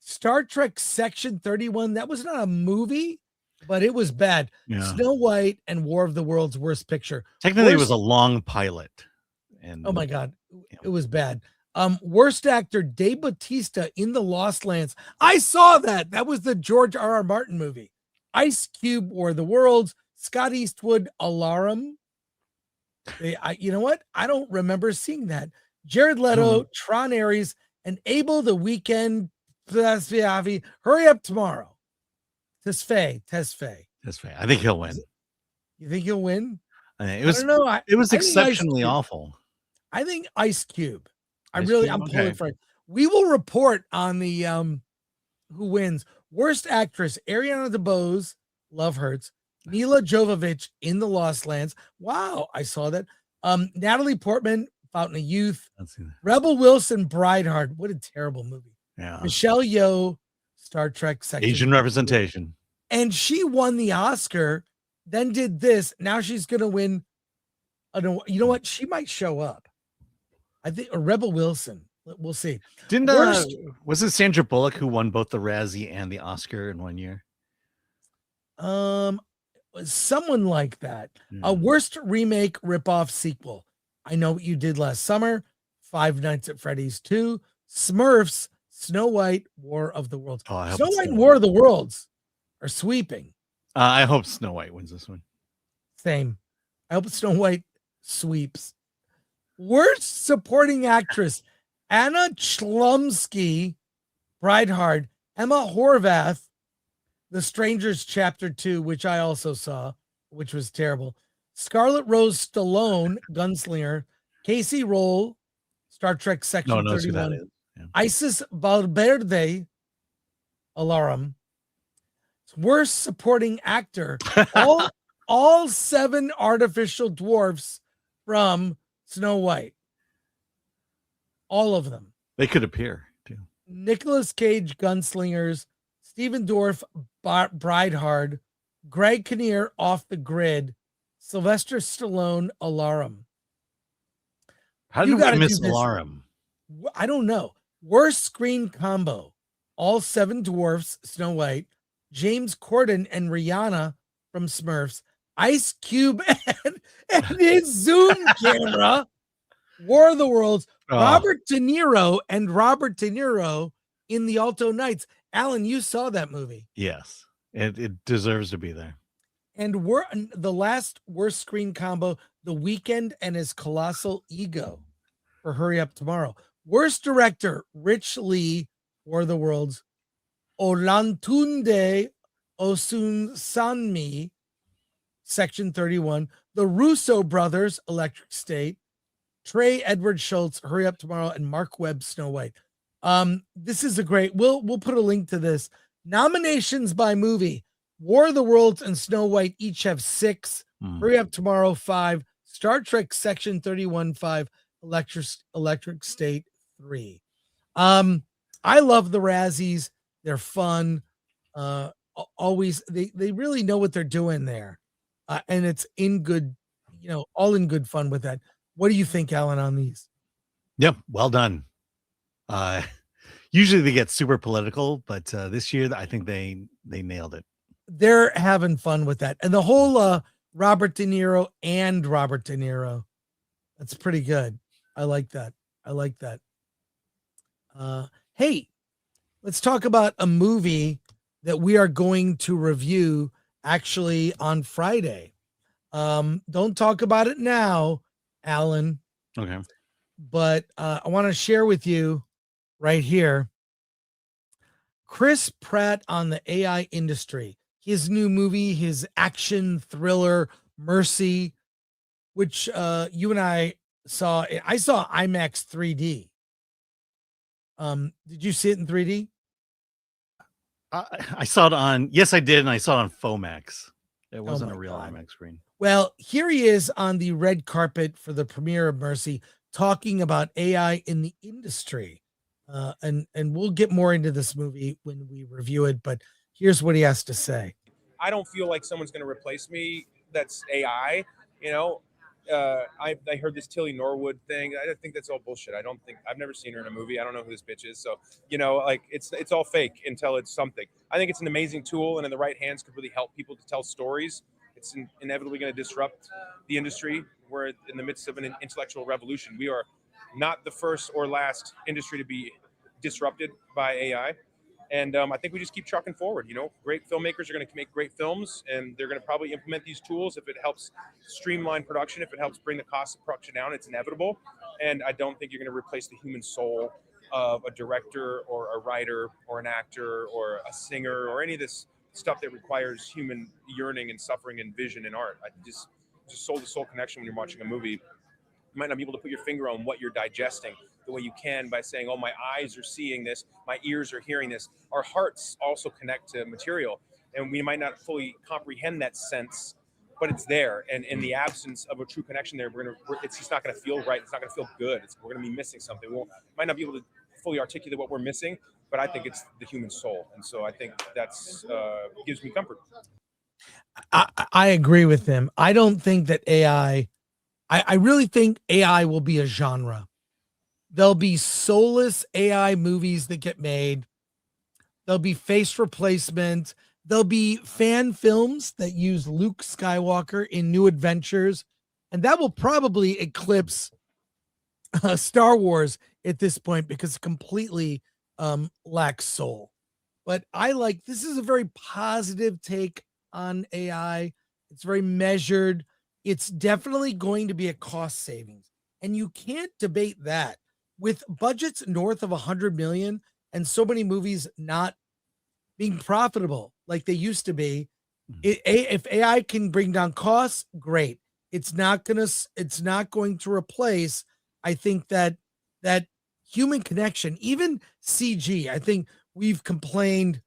Star Trek Section 31. That was not a movie, but it was bad. Yeah. Snow White and War of the Worlds worst picture. Technically, it was a long pilot. And oh my God, it was bad. Worst actor, Dave Bautista in The Lost Lands. I saw that. That was the George R.R. Martin movie. Ice Cube, War of the Worlds. Scott Eastwood, Alarum. You know what? I don't remember seeing that. Jared Leto, Tron Ares, and Abel the Weekend. Hurry Up Tomorrow. Tesfaye. I think he'll win. You think he'll win? It was exceptionally awful. I think Ice Cube. I'm Cube? pulling for it. We will report on the who wins. Worst actress, Ariana DeBose, Love Hurts. Mila Jovovich in The Lost Lands. Wow, I saw that. Natalie Portman, Fountain of Youth. Rebel Wilson, Brideheart. What a terrible movie. Yeah. Michelle Yeoh, Star Trek Section. Asian representation. And she won the Oscar, then did this. Now she's going to win. You know what? She might show up. I think Rebel Wilson. We'll see. Didn't was it Sandra Bullock who won both the Razzie and the Oscar in one year? Someone like that. A worst remake, ripoff, sequel. I Know What You Did Last Summer, Five Nights at Freddy's 2, Smurfs, Snow White, War of the Worlds. Oh, Snow White and War of the Worlds are sweeping. I hope Snow White wins this one. Same. I hope Snow White sweeps. Worst supporting actress, Anna Chlumsky, Bridehard, Emma Horvath, The Strangers Chapter 2, which I also saw, which was terrible. Scarlett Rose Stallone, Gunslinger, Casey Roll, Star Trek Section 31, yeah. Isis Valverde, Alarum. Worst supporting actor, all 7 artificial dwarfs from Snow White. All of them. They could appear too. Nicolas Cage, Gunslingers, Stephen Dorff, Bridehard, Greg Kinnear, Off the Grid, Sylvester Stallone, Alarum. How did we miss Alarum? I don't know. Worst screen combo, all 7 dwarfs, Snow White, James Corden and Rihanna from Smurfs, Ice Cube and his Zoom camera, War of the Worlds, Robert De Niro in The Alto Knights. Alan, you saw that movie. Yes, it deserves to be there. And the last worst screen combo, The Weeknd and his Colossal Ego for Hurry Up Tomorrow. Worst director, Rich Lee, War of the Worlds, Olatunde Osunsanmi, Section 31, the Russo brothers, Electric State, Trey Edward Schultz, Hurry Up Tomorrow, and Mark Webb, Snow White. This is a great, we'll put a link to this. Nominations by movie, War of the Worlds and Snow White each have 6, Hurry Up Tomorrow 5, Star Trek Section 31 5, Electric State 3. I love the Razzies. They're fun. Always, they really know what they're doing there. And it's in good, all in good fun with that. What do you think, Alan, on these? Yep, well done. Usually they get super political, but this year I think they nailed it. They're having fun with that. And the whole Robert De Niro, that's pretty good. I like that. Hey, let's talk about a movie that we are going to review actually on Friday. Don't talk about it now, Alan. Okay. But I want to share with you right here Chris Pratt on the AI industry. His new movie, his action thriller, Mercy, which you and I saw. I saw IMAX 3D. Did you see it in 3D? I saw it on, yes, I did. And I saw it on Fomax. It wasn't a real IMAX screen. Well, here he is on the red carpet for the premiere of Mercy, talking about AI in the industry. And we'll get more into this movie when we review it, but here's what he has to say. I don't feel like someone's going to replace me. That's AI, I heard this Tilly Norwood thing. I think that's all bullshit. I've never seen her in a movie. I don't know who this bitch is. So, it's all fake until it's something. I think it's an amazing tool, and in the right hands could really help people to tell stories. It's inevitably going to disrupt the industry. We're in the midst of an intellectual revolution. We are not the first or last industry to be disrupted by AI. And I think we just keep trucking forward. Great filmmakers are going to make great films, and they're going to probably implement these tools if it helps streamline production, if it helps bring the cost of production down. It's inevitable. And I don't think you're going to replace the human soul of a director or a writer or an actor or a singer or any of this stuff that requires human yearning and suffering and vision in art. I just soul-to-soul connection when you're watching a movie. You might not be able to put your finger on what you're digesting the way you can by saying, oh, my eyes are seeing this, my ears are hearing this. Our hearts also connect to material, and we might not fully comprehend that sense, but it's there. And in the absence of a true connection there, it's just not going to feel right. It's not going to feel good. We're going to be missing something. We might not be able to fully articulate what we're missing, but I think it's the human soul, and so I think that's gives me comfort. I agree with him. I don't think that AI. I really think AI will be a genre. There'll be soulless AI movies that get made. There'll be face replacement. There'll be fan films that use Luke Skywalker in New Adventures. And that will probably eclipse Star Wars at this point because it completely lacks soul. But this is a very positive take on AI. It's very measured. It's definitely going to be a cost savings. And you can't debate that. With budgets north of 100 million and so many movies not being profitable like they used to be, if AI can bring down costs, great. It's not going to replace, I think, that human connection, even CG. I think we've complained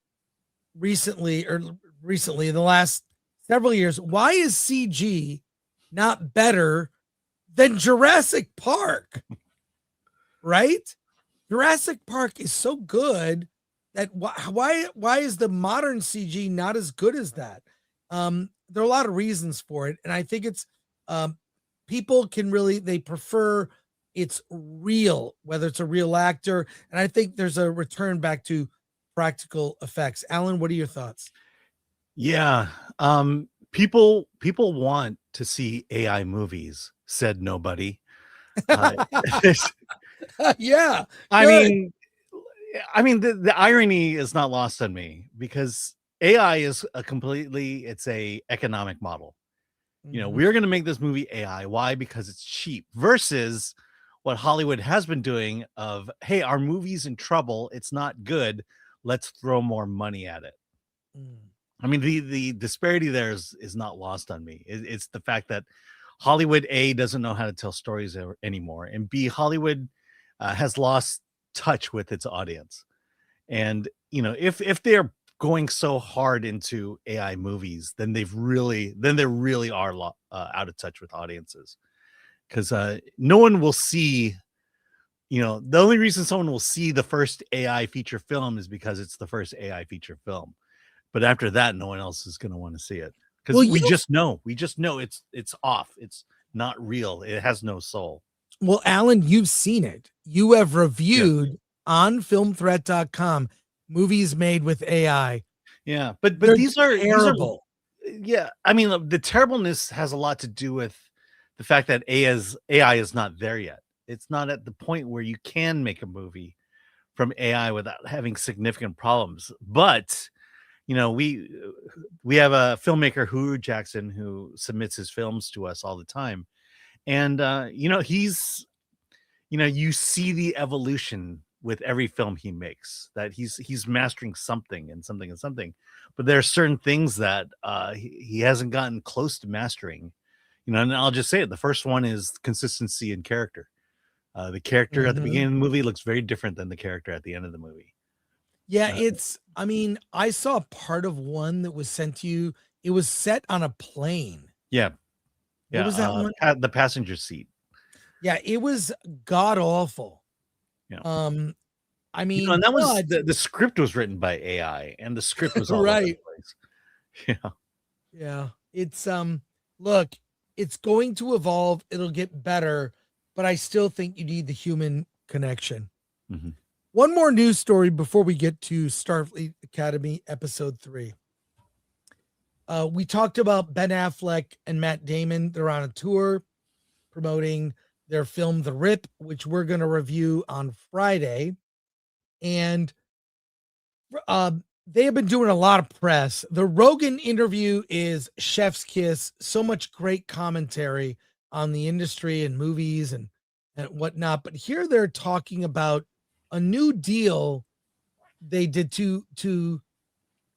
recently in the last several years, why is CG not better than Jurassic Park? Right? Jurassic Park is so good that why is the modern CG not as good as that? There are a lot of reasons for it, and I think it's people they prefer it's real, whether it's a real actor, and I think there's a return back to practical effects. Alan, what are your thoughts? Yeah, people want to see AI movies, said nobody. Yeah, I mean, the irony is not lost on me because AI is it's a economic model. We're going to make this movie AI. Why? Because it's cheap versus what Hollywood has been doing of, hey, our movie's in trouble. It's not good. Let's throw more money at it. I mean, the disparity there is not lost on me. It's the fact that Hollywood, A, doesn't know how to tell stories anymore. And B, Hollywood has lost touch with its audience. And, if they're going so hard into AI movies, then they really are out of touch with audiences. Because no one will see, the only reason someone will see the first AI feature film is because it's the first AI feature film. But after that, no one else is going to want to see it. Because we just know it's off. It's not real. It has no soul. Well, Alan, you've seen it. You have reviewed on filmthreat.com movies made with AI. Yeah, but these are terrible. Yeah, I mean, the terribleness has a lot to do with the fact that AI is not there yet. It's not at the point where you can make a movie from AI without having significant problems. But we have a filmmaker, Hugh Jackson, who submits his films to us all the time. And, he's, you see the evolution with every film he makes, that he's mastering something and something and something. But there are certain things that he hasn't gotten close to mastering. And I'll just say it. The first one is consistency in character. The character at the beginning of the movie looks very different than the character at the end of the movie. Yeah, I saw part of one that was sent to you. It was set on a plane. Yeah. What was that one? The passenger seat. Yeah, it was god awful. Yeah. I mean, and that was the script was written by AI, and the script was all right. over the place. Yeah. Yeah. It's look, it's going to evolve. It'll get better, but I still think you need the human connection. Mm-hmm. One more news story before we get to Starfleet Academy episode 3. We talked about Ben Affleck and Matt Damon. They're on a tour promoting their film, The Rip, which we're going to review on Friday. And they have been doing a lot of press. The Rogan interview is chef's kiss. So much great commentary on the industry and movies and whatnot. But here they're talking about a new deal they did to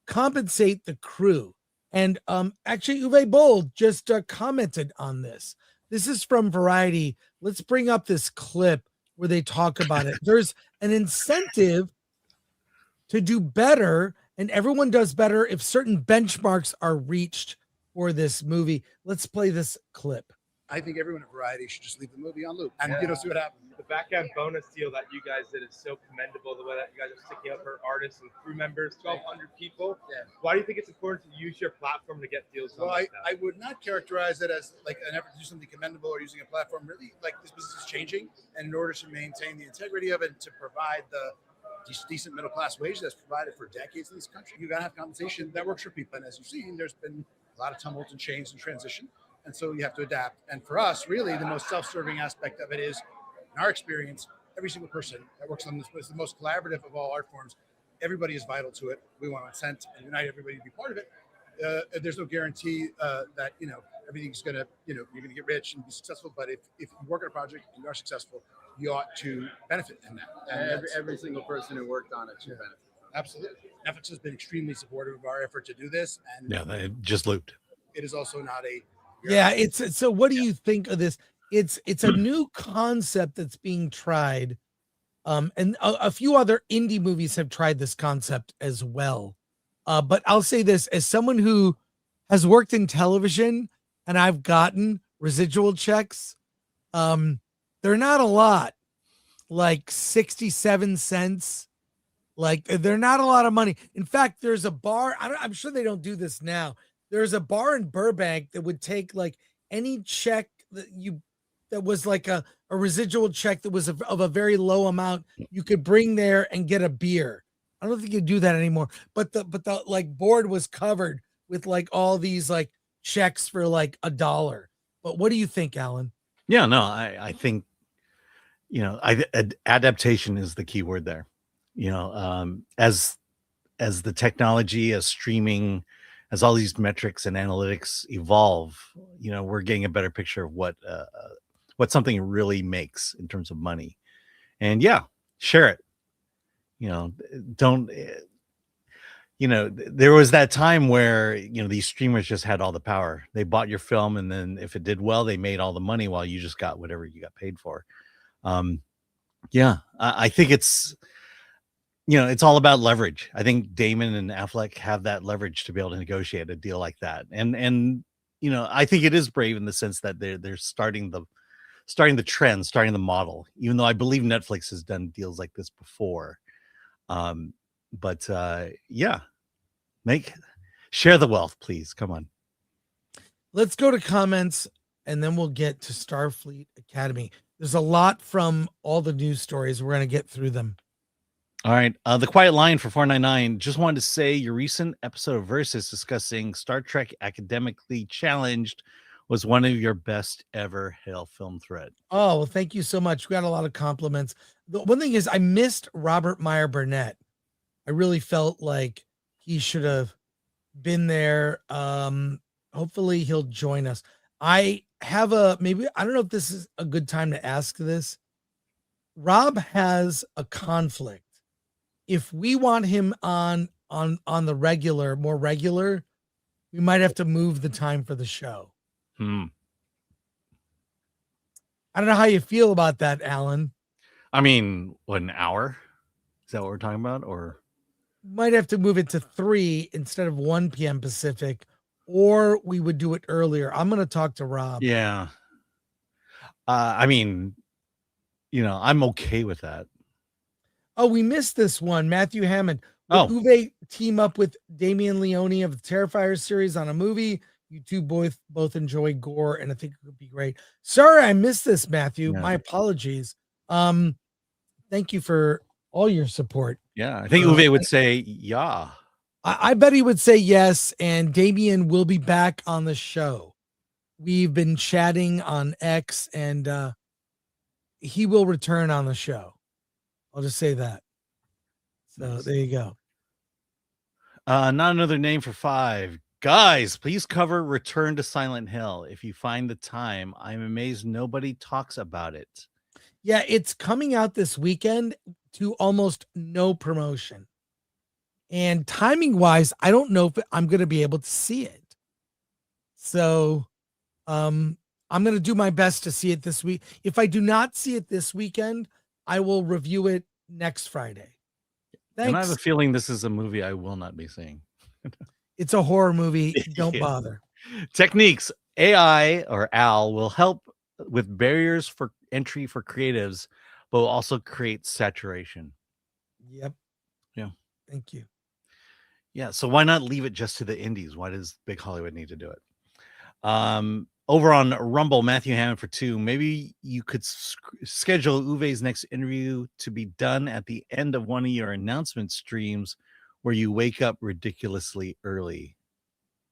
compensate the crew. And actually, Uwe Boll just commented on this. This is from Variety. Let's bring up this clip where they talk about it. There's an incentive to do better, and everyone does better if certain benchmarks are reached for this movie. Let's play this clip. I think everyone at Variety should just leave the movie on loop and see what happens. background bonus deal that you guys did is so commendable. The way that you guys are sticking up for artists and crew members, 1,200 people. Yeah. Why do you think it's important to use your platform to get deals? Well, I would not characterize it as like an effort to do something commendable or using a platform. Really, like this business is changing, and in order to maintain the integrity of it and to provide the decent middle class wage that's provided for decades in this country, you got to have compensation that works for people. And as you've seen, there's been a lot of tumult and change and transition, and so you have to adapt. And for us, really, the most self-serving aspect of it is, in our experience, every single person that works on this is the most collaborative of all art forms. Everybody is vital to it. We want to incent and unite everybody to be part of it. There's no guarantee that everything's gonna you're gonna get rich and be successful. But if you work on a project and you are successful, you ought to benefit in that. And every single person who worked on it should benefit. Absolutely. Netflix has been extremely supportive of our effort to do this, and they just looped. It is also not a it's so. What do you think of this? It's a new concept that's being tried, and a few other indie movies have tried this concept as well. But I'll say this as someone who has worked in television and I've gotten residual checks. They're not a lot, like 67 cents. Like they're not a lot of money. In fact, there's a bar. I'm sure they don't do this now. There's a bar in Burbank that would take like any check that was like a residual check that was of a very low amount. You could bring there and get a beer. I don't think you do that anymore. But the like board was covered with like all these like checks for like $1. But what do you think, Alan? Yeah, no, I think adaptation is the key word there. As the technology, as streaming, as all these metrics and analytics evolve, we're getting a better picture of what something really makes in terms of money. And share it. There was that time where these streamers just had all the power. They bought your film, and then if it did well, they made all the money while you just got whatever you got paid for. I think it's it's all about leverage. I think Damon and Affleck have that leverage to be able to negotiate a deal like that. And I think it is brave in the sense that they're starting the trend, starting the model, even though I believe Netflix has done deals like this before. Share the wealth, please. Come on. Let's go to comments and then we'll get to Starfleet Academy. There's a lot from all the news stories. We're going to get through them. All right. The Quiet Line for 499. Just wanted to say your recent episode of Versus discussing Star Trek Academically Challenged was one of your best ever. Hail film thread. Oh, well, thank you so much. We got a lot of compliments. The one thing is I missed Robert Meyer Burnett. I really felt like he should have been there. Hopefully he'll join us. I have I don't know if this is a good time to ask this. Rob has a conflict. If we want him on the regular, more regular, we might have to move the time for the show. I don't know how you feel about that, Alan. I mean, what, an hour? Is that what we're talking about? Or might have to move it to 3 instead of 1 p.m. Pacific, or we would do it earlier. I'm going to talk to Rob. Yeah. I mean, I'm okay with that. Oh, we missed this one. Matthew Hammond. Will Uwe team up with Damian Leone of the Terrifier series on a movie? You two both enjoy gore, and I think it would be great. Sorry, I missed this, Matthew. Yeah. My apologies. Thank you for all your support. Yeah, I think Uwe would say, yeah. I bet he would say yes, and Damien will be back on the show. We've been chatting on X, and he will return on the show. I'll just say that. So there you go. Not another name for 5. Guys, please cover Return to Silent Hill. If you find the time, I'm amazed nobody talks about it. Yeah, it's coming out this weekend to almost no promotion. And timing wise, I don't know if I'm going to be able to see it. So I'm going to do my best to see it this week. If I do not see it this weekend, I will review it next Friday. Thanks. And I have a feeling this is a movie I will not be seeing. It's a horror movie. Don't bother. Techniques. AI or AL will help with barriers for entry for creatives but will also create saturation. Yep. Yeah. Thank you. Yeah. So why not leave it just to the indies? Why does big Hollywood need to do it? Over on Rumble, Matthew Hammond for 2. Maybe you could schedule Uwe's next interview to be done at the end of one of your announcement streams where you wake up ridiculously early.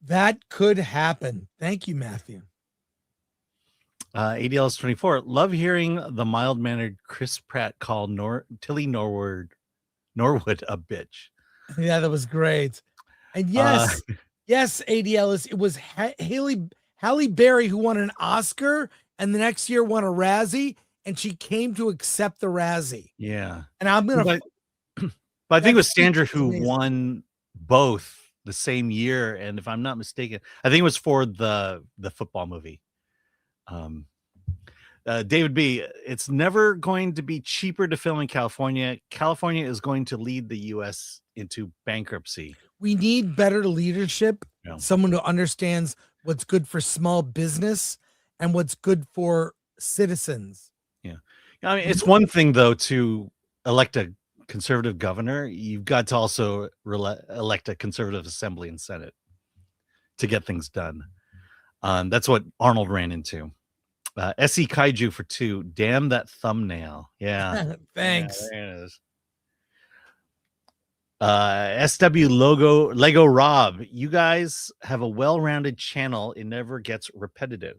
That could happen. Thank you, Matthew. ADL's 24. Love hearing the mild-mannered Chris Pratt call Tilly Norwood a bitch. Yeah, that was great. And yes, ADL it was Halle Berry who won an Oscar and the next year won a Razzie, and she came to accept the Razzie. Yeah. And I'm gonna but I think it was Sandra who amazing. won both the same year, and if I'm not mistaken, I think it was for the football movie. David B, it's never going to be cheaper to film in California. California is going to lead the US into bankruptcy. We need better leadership, Yeah. someone who understands what's good for small business and what's good for citizens. Yeah. I mean, it's one thing though to elect a conservative governor. You've got to also elect a conservative assembly and senate to get things done. That's what Arnold ran into. SE Kaiju for 2. Damn that thumbnail. Yeah. Thanks. Yeah, there it is. SW Lego Rob. You guys have a well-rounded channel. It never gets repetitive.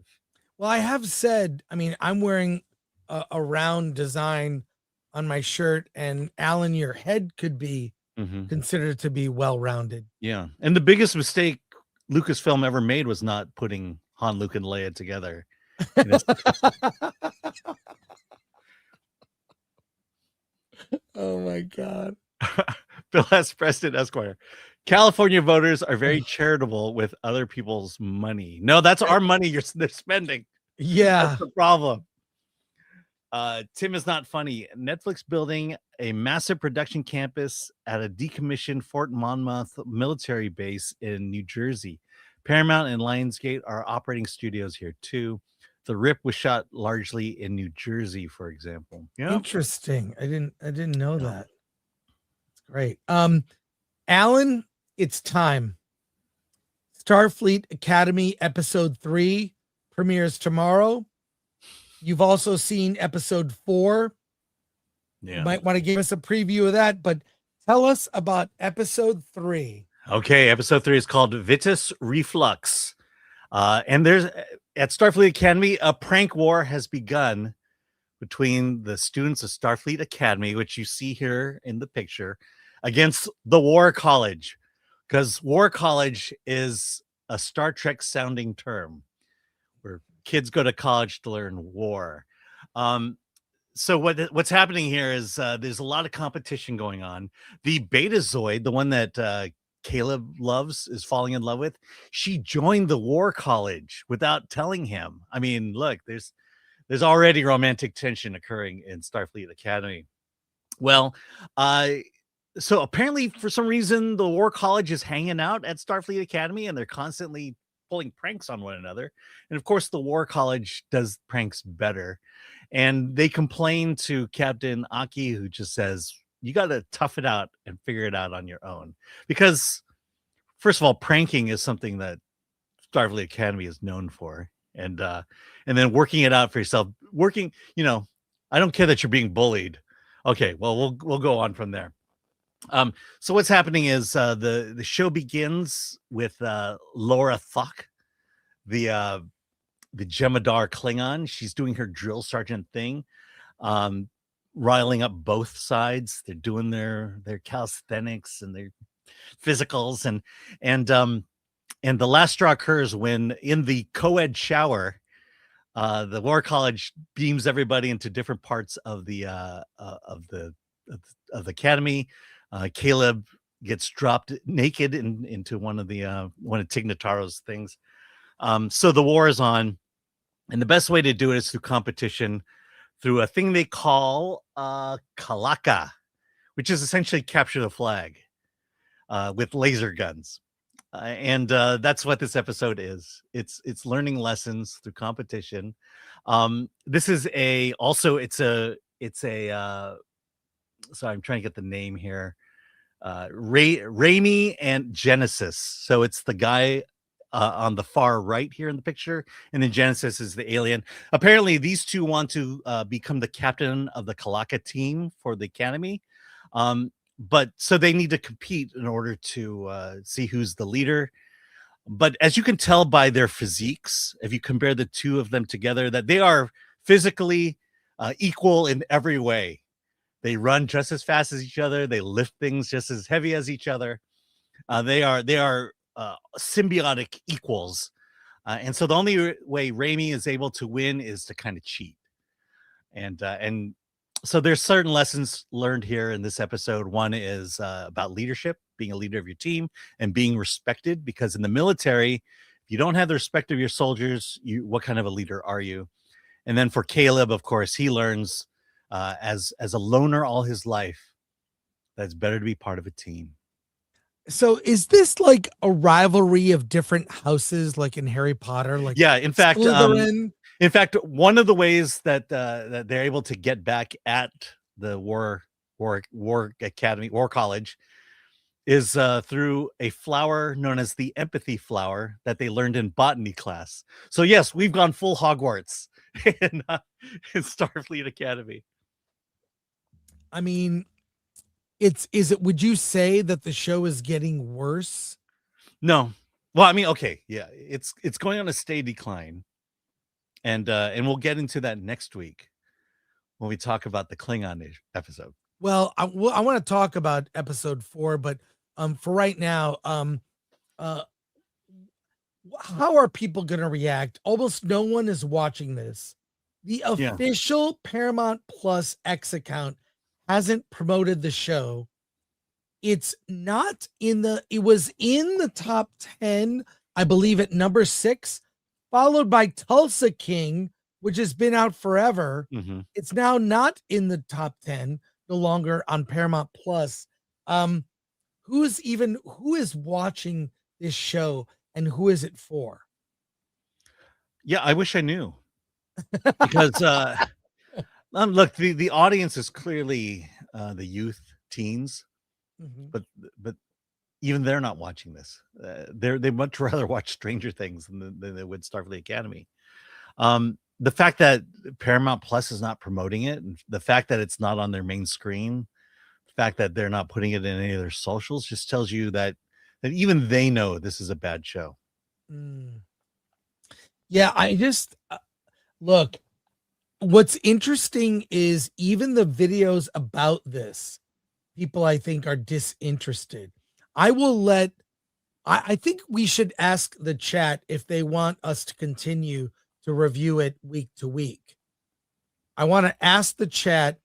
Well, I have said, I mean, I'm wearing a round design on my shirt, and Alan, your head could be considered to be well-rounded. Yeah. And the biggest mistake Lucasfilm ever made was not putting Han, Luke, and Leia together. Oh my God. Bill S. Preston Esquire. California voters are very charitable with other people's money. No, that's our money they're spending. Yeah. That's the problem. Tim is not funny. Netflix building a massive production campus at a decommissioned Fort Monmouth military base in New Jersey. Paramount and Lionsgate are operating studios here too. The Rip was shot largely in New Jersey, for example. Yeah. Interesting. I didn't know that. It's great. Alan, it's time. Starfleet Academy episode 3 premieres tomorrow. You've also seen episode 4. Yeah. You might want to give us a preview of that, but tell us about episode 3. Okay, episode 3 is called Vitus Reflux. And there's at Starfleet Academy, a prank war has begun between the students of Starfleet Academy, which you see here in the picture, against the War College, because War College is a Star Trek sounding term where kids go to college to learn war. So what's happening here is there's a lot of competition going on. The Betazoid, the one that Caleb is falling in love with, she joined the War College without telling him. I mean, look, there's already romantic tension occurring in Starfleet Academy. Well, so apparently for some reason the War College is hanging out at Starfleet Academy and they're constantly pulling pranks on one another. And of course the War College does pranks better. And they complain to Captain Aki, who just says, you got to tough it out and figure it out on your own. Because, first of all, pranking is something that Starfleet Academy is known for. And then working it out for yourself. I don't care that you're being bullied. Okay, well, we'll go on from there. So what's happening is the show begins with Laura Thuck, the Jemadar Klingon. She's doing her drill sergeant thing. Riling up both sides. They're doing their calisthenics and their physicals, and the last straw occurs when in the co-ed shower, the War College beams everybody into different parts of the academy. Caleb gets dropped naked into one of Tig Notaro's things. So the war is on, and the best way to do it is through competition, through a thing they call Kalaka, which is essentially capture the flag with laser guns. And that's what this episode is. It's learning lessons through competition. This is it's it's a sorry, I'm trying to get the name here. Raimi and Genesis. So it's the guy on the far right here in the picture, and then Genesis is the alien. Apparently, these two want to become the captain of the Kalaka team for the Academy. But so they need to compete in order to see who's the leader. But as you can tell by their physiques, if you compare the two of them together, that they are physically equal in every way. They run just as fast as each other. They lift things just as heavy as each other. They are symbiotic equals. And so the only way Raimi is able to win is to kind of cheat. And so there's certain lessons learned here in this episode. One is about leadership, being a leader of your team and being respected, because in the military, if you don't have the respect of your soldiers, what kind of a leader are you? And then for Caleb, of course, he learns as a loner all his life, that it's better to be part of a team. So is this like a rivalry of different houses, like in Harry Potter? Like, yeah, in fact, Slytherin? In fact, one of the ways that that they're able to get back at the War Academy, War College, is through a flower known as the empathy flower that they learned in botany class. So yes, we've gone full Hogwarts in Starfleet Academy. I mean, would you say that the show is getting worse? No. Well, I mean, okay, yeah, it's going on a steady decline. And we'll get into that next week when we talk about the Klingon episode. Well, I want to talk about episode 4, but for right now, how are people going to react? Almost no one is watching this. The official Paramount Plus X account hasn't promoted the show. It's not it was in the top 10, I believe, at number 6. Followed by Tulsa King, which has been out forever. Mm-hmm. It's now not in the top 10, no longer on Paramount Plus. Who is watching this show, and who is it for? Yeah, I wish I knew. Because look, the audience is clearly the youth, teens, but even they're not watching this. They much rather watch Stranger Things than they would Starfleet Academy. The fact that Paramount Plus is not promoting it, and the fact that it's not on their main screen, the fact that they're not putting it in any of their socials, just tells you that even they know this is a bad show. Yeah, I just look. What's interesting is even the videos about this, people I think are disinterested. I think we should ask the chat if they want us to continue to review it week to week. I want to ask the chat,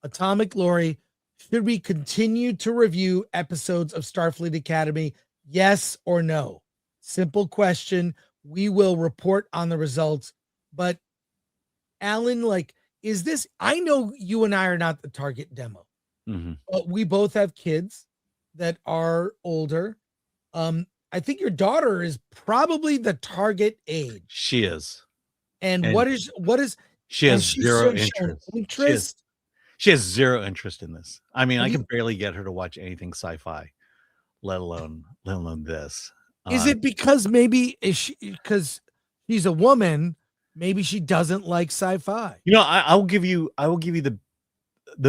Atomic Lori, should we continue to review episodes of Starfleet Academy? Yes or no? Simple question. We will report on the results. But Alan, is this, I know you and I are not the target demo, but we both have kids that are older. I think your daughter is probably the target age. She is. And what is she has zero interest. She has zero interest in this. I mean, I can barely get her to watch anything sci-fi, let alone this. Is it because because she's a woman, maybe she doesn't like sci-fi? You know, I will give you the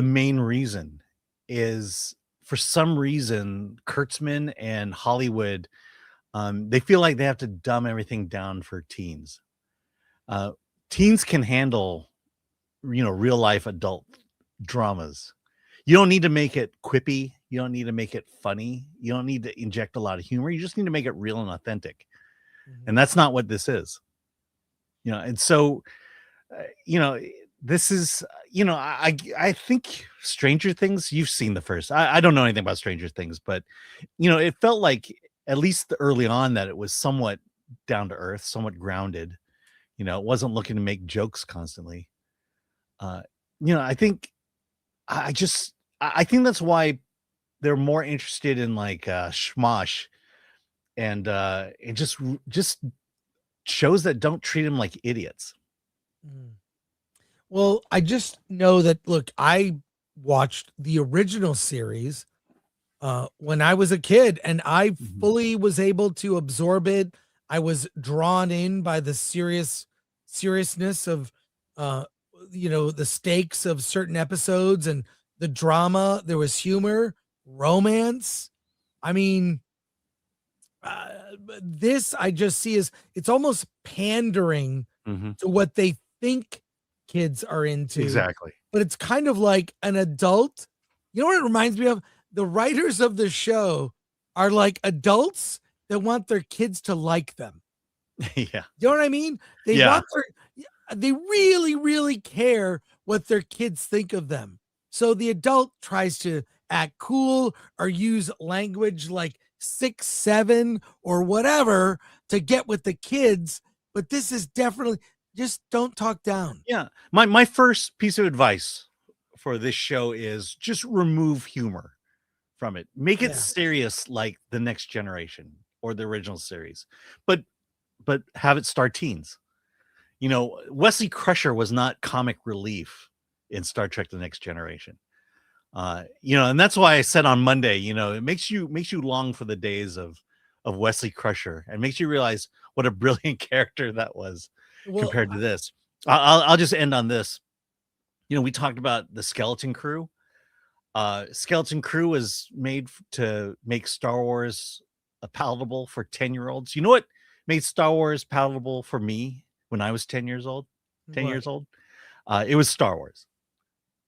main reason is, for some reason, Kurtzman and Hollywood, they feel like they have to dumb everything down for teens. Teens can handle, real life adult dramas. You don't need to make it quippy. You don't need to make it funny. You don't need to inject a lot of humor. You just need to make it real and authentic. And that's not what this is. And so, this is, I think Stranger Things, you've seen the first. I don't know anything about Stranger Things, but, it felt like, at least early on, that it was somewhat down to earth, somewhat grounded. It wasn't looking to make jokes constantly. I think that's why they're more interested in schmosh and just shows that don't treat them like idiots. Well, I just know that, look, I watched the original series when I was a kid, and I fully was able to absorb it. I was drawn in by the seriousness of, uh, the stakes of certain episodes and the drama. There was humor, romance. I mean, this I just see as it's almost pandering to what they think kids are into. Exactly. But it's kind of like an adult. You know what it reminds me of? The writers of the show are like adults that want their kids to like them. Yeah. You know what I mean? They want they really, really care what their kids think of them. So the adult tries to act cool or use language like 6, 7 or whatever to get with the kids. But this is definitely just don't talk down. Yeah. My first piece of advice for this show is just remove humor from it. Make it serious like The Next Generation or the original series. But have it star teens. Wesley Crusher was not comic relief in Star Trek The Next Generation. And that's why I said on Monday, it makes you long for the days of Wesley Crusher and makes you realize what a brilliant character that was compared to this. I'll just end on this. We talked about the Skeleton Crew. Skeleton Crew was made to make Star Wars palatable for 10-year-olds. You know what made Star Wars palatable for me when I was 10 years old? It was Star Wars.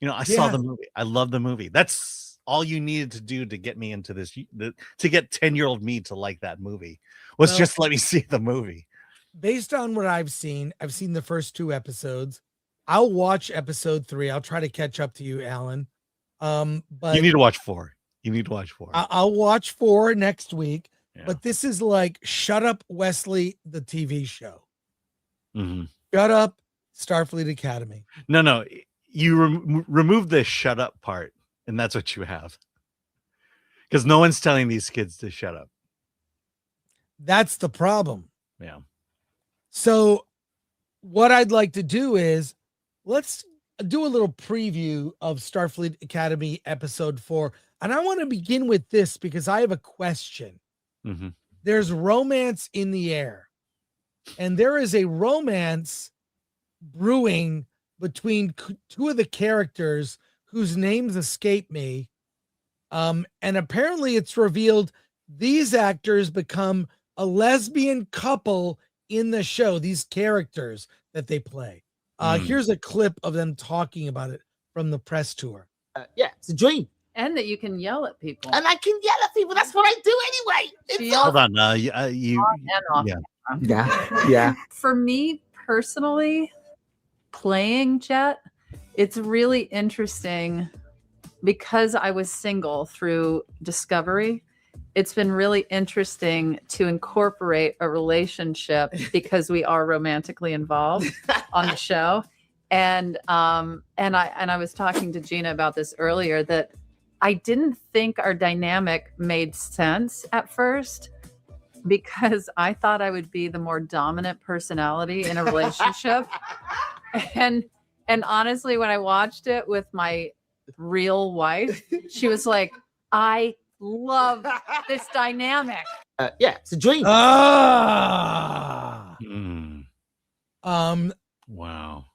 I saw the movie. I love the movie. That's all you needed to do to get me into this, to get 10-year-old me to like that movie was just let me see the movie. Based on what I've seen the first 2 episodes. I'll watch episode 3. I'll try to catch up to you, Alan. But you need to watch 4. I'll watch 4 next week. Yeah. But this is like Shut Up, Wesley, the TV show. Mm-hmm. Shut Up, Starfleet Academy. No. You remove the shut up part, and that's what you have. Because no one's telling these kids to shut up. That's the problem. Yeah. So what I'd like to do is let's do a little preview of Starfleet Academy episode 4. And I want to begin with this because I have a question. Mm-hmm. There's romance in the air, and there is a romance brewing between 2 of the characters whose names escape me. And apparently it's revealed these actors become a lesbian couple in the show, these characters that they play. Here's a clip of them talking about it from the press tour. It's a dream. And that you can yell at people. And I can yell at people. That's what I do anyway. Hold on. You off. Yeah. For me personally, playing Jet, it's really interesting because I was single through Discovery. It's been really interesting to incorporate a relationship because we are romantically involved on the show. And I was talking to Gina about this earlier, that I didn't think our dynamic made sense at first because I thought I would be the more dominant personality in a relationship. And honestly, when I watched it with my real wife, she was like, I love this dynamic. It's a dream. Wow.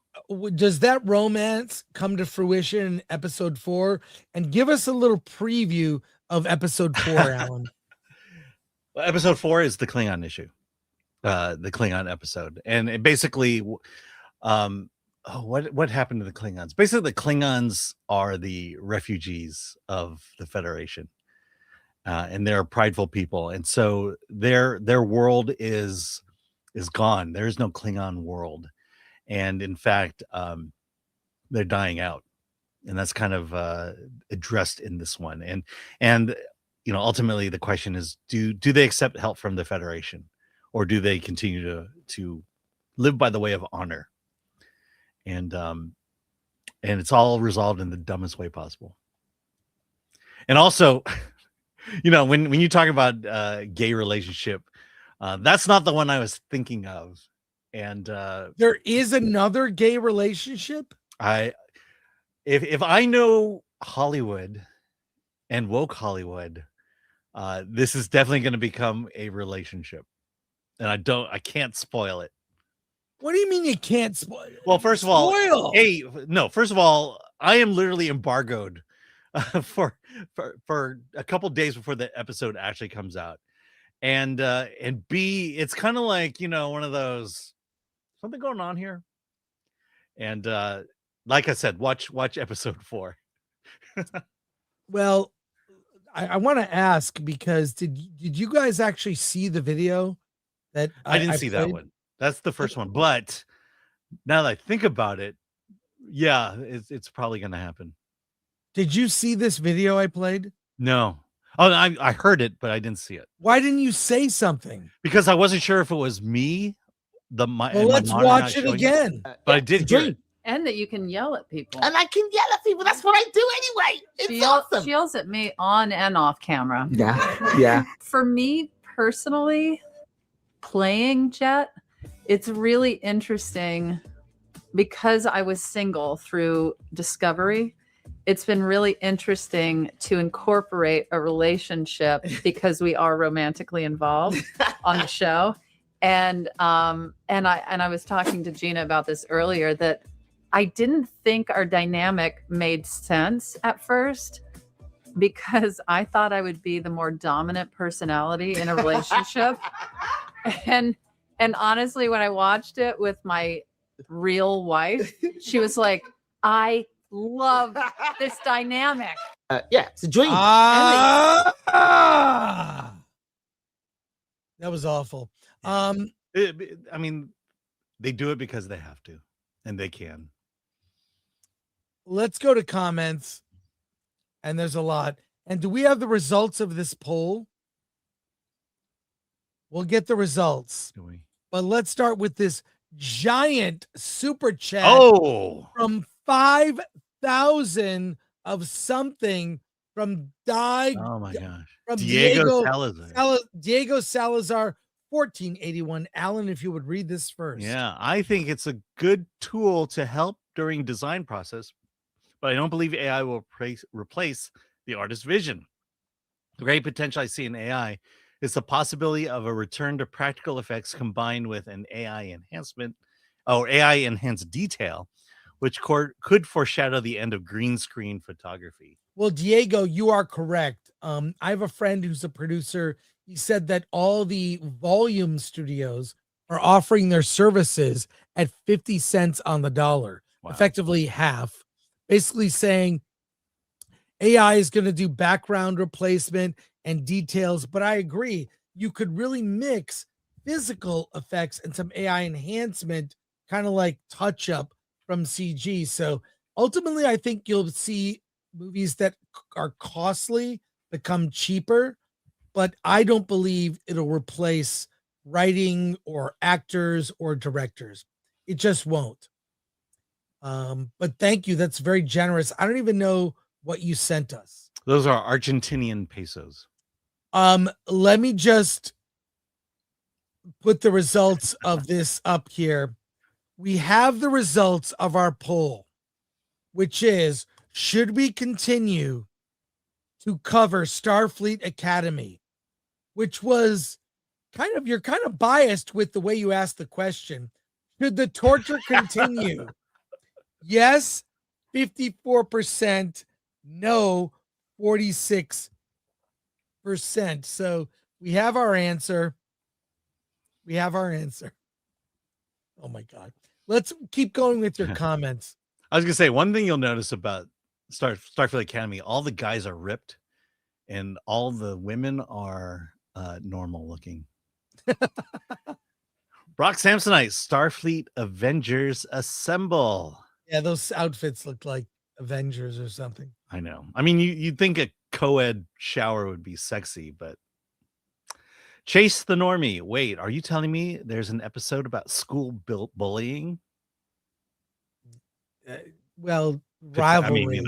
Does that romance come to fruition in episode 4? And give us a little preview of episode 4, Alan. Well, episode 4 is the Klingon issue, the Klingon episode, and it basically, what happened to the Klingons? Basically, the Klingons are the refugees of the Federation, and they're prideful people, and so their world is gone. There is no Klingon world. And in fact, they're dying out, and that's kind of addressed in this one. And ultimately, the question is: do they accept help from the Federation, or do they continue to live by the way of honor? And it's all resolved in the dumbest way possible. And also, when you talk about gay relationship, that's not the one I was thinking of. And there is another gay relationship. If I know Hollywood and woke Hollywood, this is definitely going to become a relationship, and I can't spoil it. What do you mean you can't spoil? Well, first of all, Spoil. first of all, I am literally embargoed for a couple days before the episode actually comes out, and B, it's kind of like, one of those, something going on here, and like I said, watch episode 4. Well, I want to ask, because did you guys actually see the video that I didn't see that played? one. That's the first one, but now that I think about it, yeah, it's probably going to happen. Did you see this video I played? No. Oh, I heard it, but I didn't see it. Why didn't you say something? Because I wasn't sure if it was me. Well, let's watch it again. But I did hear it. And that you can yell at people. And I can yell at people. That's what I do anyway. It's awesome. She yells at me on and off camera. Yeah. Yeah. For me personally, playing Jet, it's really interesting because I was single through Discovery. It's been really interesting to incorporate a relationship because we are romantically involved on the show. And I was talking to Gina about this earlier, that I didn't think our dynamic made sense at first, because I thought I would be the more dominant personality in a relationship. And honestly, when I watched it with my real wife, she was like, I love this dynamic. Yeah, it's a dream. That was awful. I mean, they do it because they have to, and they can. Let's go to comments, and there's a lot. And do we have the results of this poll? We'll get the results. Do we? But let's start with this giant super chat from 5,000 of something from Oh my gosh. from Diego Salazar. Diego Salazar 1481. Alan, if you would read this first. Yeah, I think it's a good tool to help during design process, but I don't believe AI will replace the artist's vision. The great potential I see in AI is the possibility of a return to practical effects combined with an AI enhancement or AI enhanced detail, which could foreshadow the end of green screen photography. Well, Diego, you are correct. I have a friend who's a producer. He said that all the volume studios are offering their services at 50 cents on the dollar, effectively half, basically saying AI is going to do background replacement and details. But I agree, you could really mix physical effects and some AI enhancement, kind of like touch up from CG. So ultimately, I think you'll see movies that are costly become cheaper, but I don't believe it'll replace writing or actors or directors. It just won't. But thank you. That's very generous. I don't even know what you sent us. Those are Argentinian pesos. Let me just put the results of this up here. We have the results of our poll, which is, should we continue to cover Starfleet Academy? Which was you're kind of biased with the way you asked the question. Should the torture continue? Yes, 54%. No, 46%. So we have our answer. Oh my God. Let's keep going with your comments. I was going to say, one thing you'll notice about Starfleet Academy, all the guys are ripped and all the women are normal looking. Brock Samsonite, Starfleet Avengers Assemble. Yeah, those outfits look like Avengers or something. I know. I mean, you'd think a co-ed shower would be sexy, but Chase the Normie. Wait, are you telling me there's an episode about school bullying? Well, rivalry. I mean,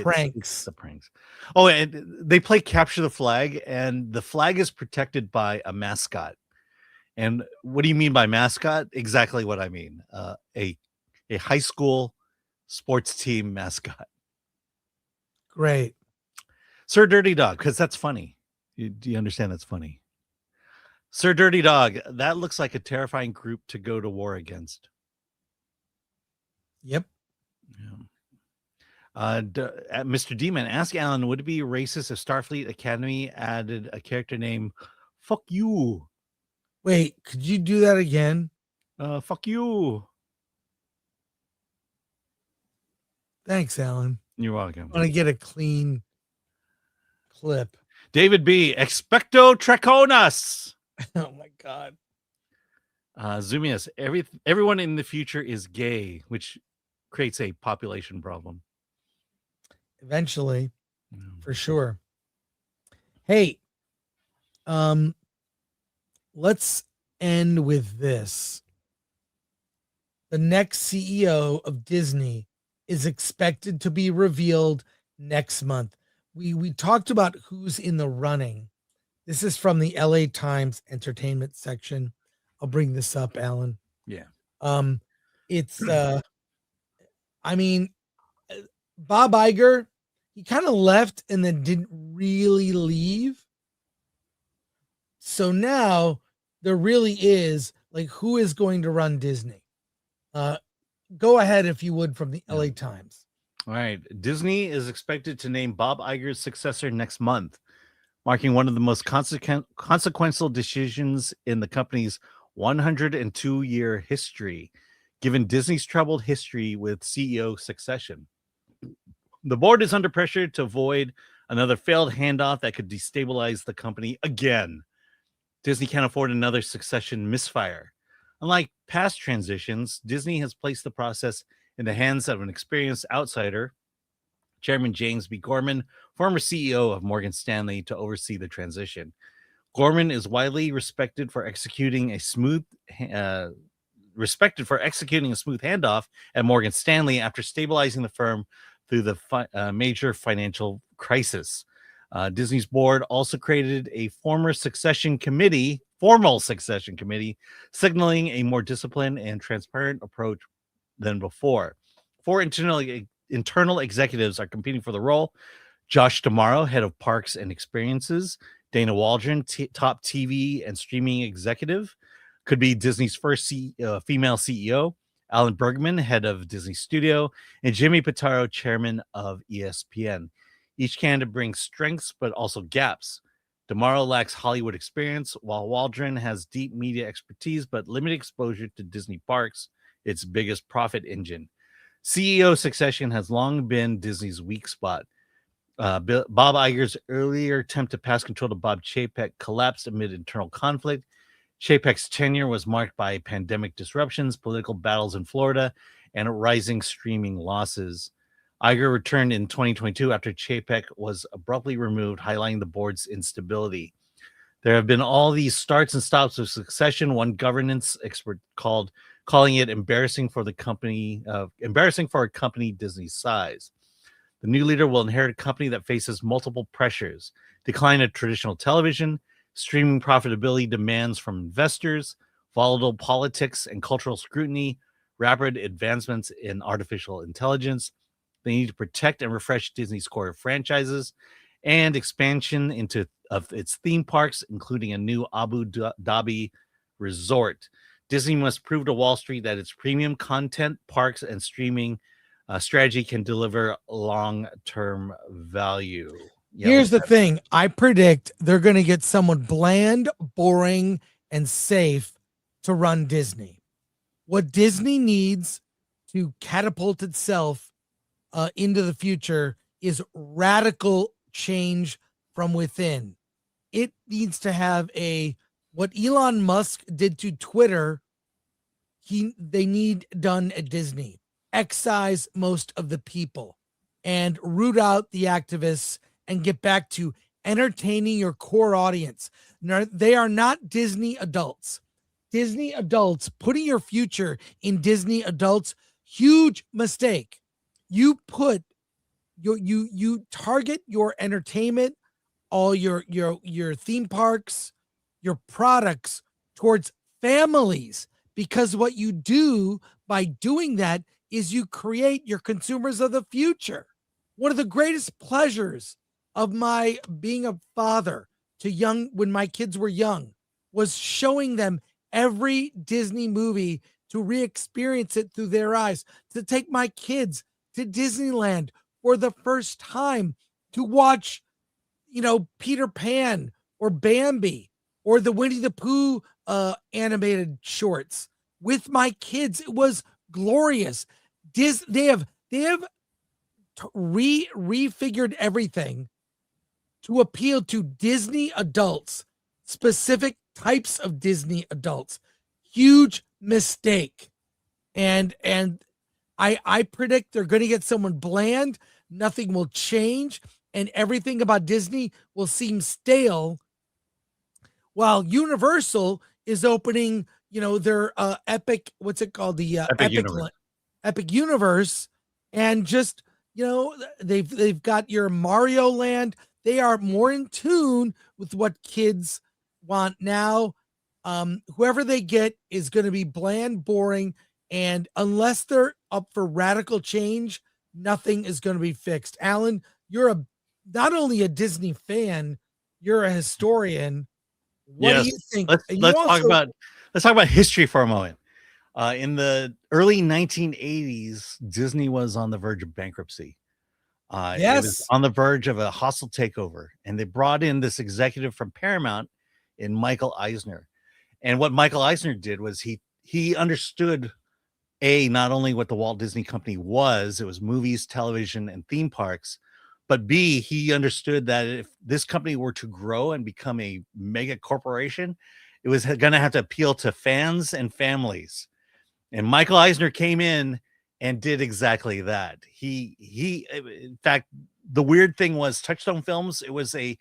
pranks. It's the pranks. Oh, and they play capture the flag, and the flag is protected by a mascot. And what do you mean by mascot? Exactly what I mean. A high school sports team mascot. Great. Sir Dirty Dog, because that's funny. Do you understand that's funny? Sir Dirty Dog, that looks like a terrifying group to go to war against. Yep. Yeah. Mr. Demon, ask Alan, would it be racist if Starfleet Academy added a character named Fuck You? Wait, could you do that again? Fuck you. Thanks, Alan. You're welcome. I want to get a clean clip. David B. Expecto Traconas. Oh my God. Zumius, everyone in the future is gay, which creates a population problem. Eventually, for sure. Hey, let's end with this. The next CEO of Disney is expected to be revealed next month. We talked about who's in the running. This is from the LA Times entertainment section. I'll bring this up, Alan. Yeah. It's I mean, Bob Iger, he kind of left and then didn't really leave. So now there really is like, who is going to run Disney? Go ahead, if you would, from the LA Times. All right. Disney is expected to name Bob Iger's successor next month, marking one of the most consequential decisions in the company's 102-year history, given Disney's troubled history with CEO succession. The board is under pressure to avoid another failed handoff that could destabilize the company again. Disney can't afford another succession misfire. Unlike past transitions, Disney has placed the process in the hands of an experienced outsider, Chairman James B. Gorman, former CEO of Morgan Stanley, to oversee the transition. Gorman is widely respected for executing a smooth handoff at Morgan Stanley after stabilizing the firm through the major financial crisis. Disney's board also created a formal succession committee, signaling a more disciplined and transparent approach than before. 4 internal executives are competing for the role. Josh D'Amaro, head of Parks and Experiences. Dana Waldron, top TV and streaming executive, could be Disney's first female CEO. Alan Bergman, head of Disney Studio, and Jimmy Pitaro, chairman of ESPN. Each candidate brings strengths, but also gaps. D'Amaro lacks Hollywood experience, while Waldron has deep media expertise, but limited exposure to Disney parks, its biggest profit engine. CEO succession has long been Disney's weak spot. Bob Iger's earlier attempt to pass control to Bob Chapek collapsed amid internal conflict. Chapek's tenure was marked by pandemic disruptions, political battles in Florida, and rising streaming losses. Iger returned in 2022 after Chapek was abruptly removed, highlighting the board's instability. There have been all these starts and stops of succession. One governance expert calling it embarrassing for a company Disney's size. The new leader will inherit a company that faces multiple pressures: decline of traditional television, streaming profitability demands from investors, volatile politics and cultural scrutiny, rapid advancements in artificial intelligence. They need to protect and refresh Disney's core franchises and expansion of its theme parks, including a new Abu Dhabi resort. Disney must prove to Wall Street that its premium content, parks, and streaming strategy can deliver long-term value. Yeah, Here's the thing. I predict they're going to get someone bland, boring, and safe to run Disney. What Disney needs to catapult itself into the future is radical change from within. It needs to have what Elon Musk did to Twitter. They need done at Disney. Excise most of the people and root out the activists and get back to entertaining your core audience. Now, they are not Disney adults. Disney adults, putting your future in Disney adults, huge mistake. You put you target your entertainment, all your theme parks, your products towards families, because what you do by doing that is you create your consumers of the future. One of the greatest pleasures of my being a father to young, when my kids were young, was showing them every Disney movie to re-experience it through their eyes, to take my kids to Disneyland for the first time, to watch, Peter Pan or Bambi or the Winnie the Pooh animated shorts with my kids. It was glorious. They have refigured everything to appeal to Disney adults, specific types of Disney adults. Huge mistake. And I predict they're going to get someone bland. Nothing will change, and everything about Disney will seem stale. While Universal is opening, their epic, what's it called? The Epic Universe, and just, they've got your Mario Land. They are more in tune with what kids want now. Whoever they get is going to be bland, boring, and unless they're up for radical change, nothing is going to be fixed. Alan, you're not only a Disney fan, you're a historian. What do you think? Let's talk about history for a moment. In the early 1980s, Disney was on the verge of bankruptcy. It was on the verge of a hostile takeover, and they brought in this executive from Paramount in Michael Eisner. And what Michael Eisner did was he understood not only what the Walt Disney Company was, it was movies, television, and theme parks, but B, he understood that if this company were to grow and become a mega corporation, it was going to have to appeal to fans and families. And Michael Eisner came in and did exactly that. He in fact, the weird thing was Touchstone Films, it was a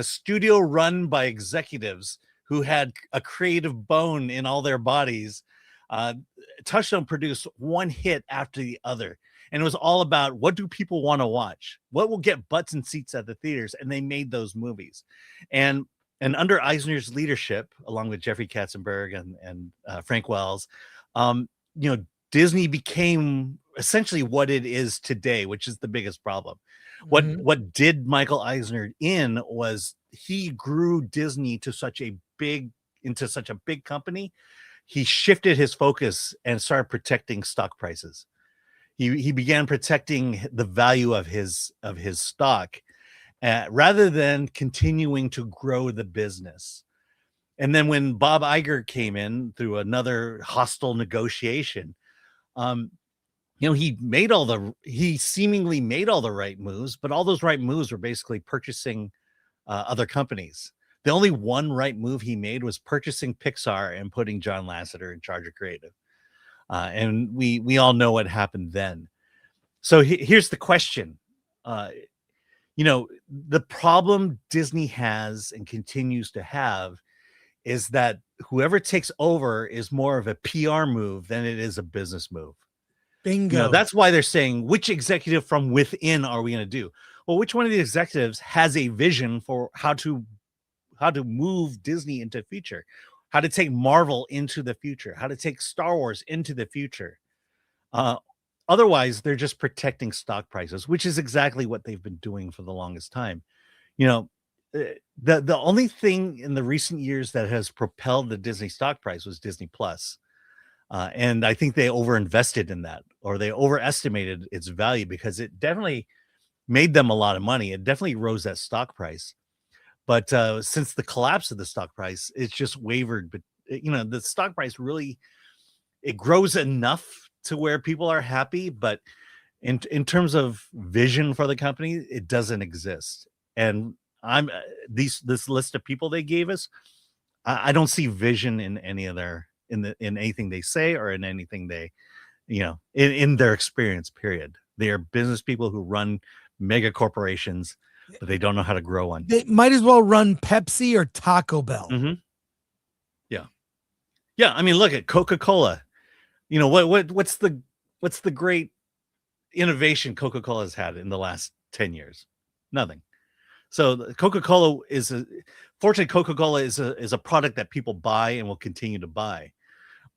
studio run by executives who had a creative bone in all their bodies. Touchstone produced one hit after the other, and it was all about what do people want to watch, what will get butts and seats at the theaters, and they made those movies. And under Eisner's leadership, along with Jeffrey Katzenberg and Frank Wells, Disney became essentially what it is today, which is the biggest problem. What did Michael Eisner in was he grew Disney to such a big company. He shifted his focus and started protecting stock prices. He began protecting the value of his stock rather than continuing to grow the business. And then when Bob Iger came in through another hostile negotiation, he seemingly made all the right moves, but all those right moves were basically purchasing other companies. The only one right move he made was purchasing Pixar and putting John Lasseter in charge of creative. And we all know what happened then. So here's the question. The problem Disney has and continues to have is that whoever takes over is more of a PR move than it is a business move. Bingo. That's why they're saying, which executive from within are we going to do? Well, which one of the executives has a vision for how to move Disney into the future, how to take Marvel into the future, how to take Star Wars into the future. Otherwise, they're just protecting stock prices, which is exactly what they've been doing for the longest time. The only thing in the recent years that has propelled the Disney stock price was Disney Plus. And I think they overinvested in that, or they overestimated its value, because it definitely made them a lot of money. It definitely rose that stock price. But since the collapse of the stock price, it's just wavered. But the stock price really, it grows enough to where people are happy, but in terms of vision for the company, it doesn't exist. And this list of people they gave us, I don't see vision in any of their in anything they say or in anything they, in their experience. Period. They are business people who run mega corporations, but they don't know how to grow one. They might as well run Pepsi or Taco Bell. Mm-hmm. Yeah. I mean, look at Coca-Cola. What's the great innovation Coca-Cola has had in the last 10 years? Nothing. So Coca-Cola fortunately, Coca-Cola is a product that people buy and will continue to buy.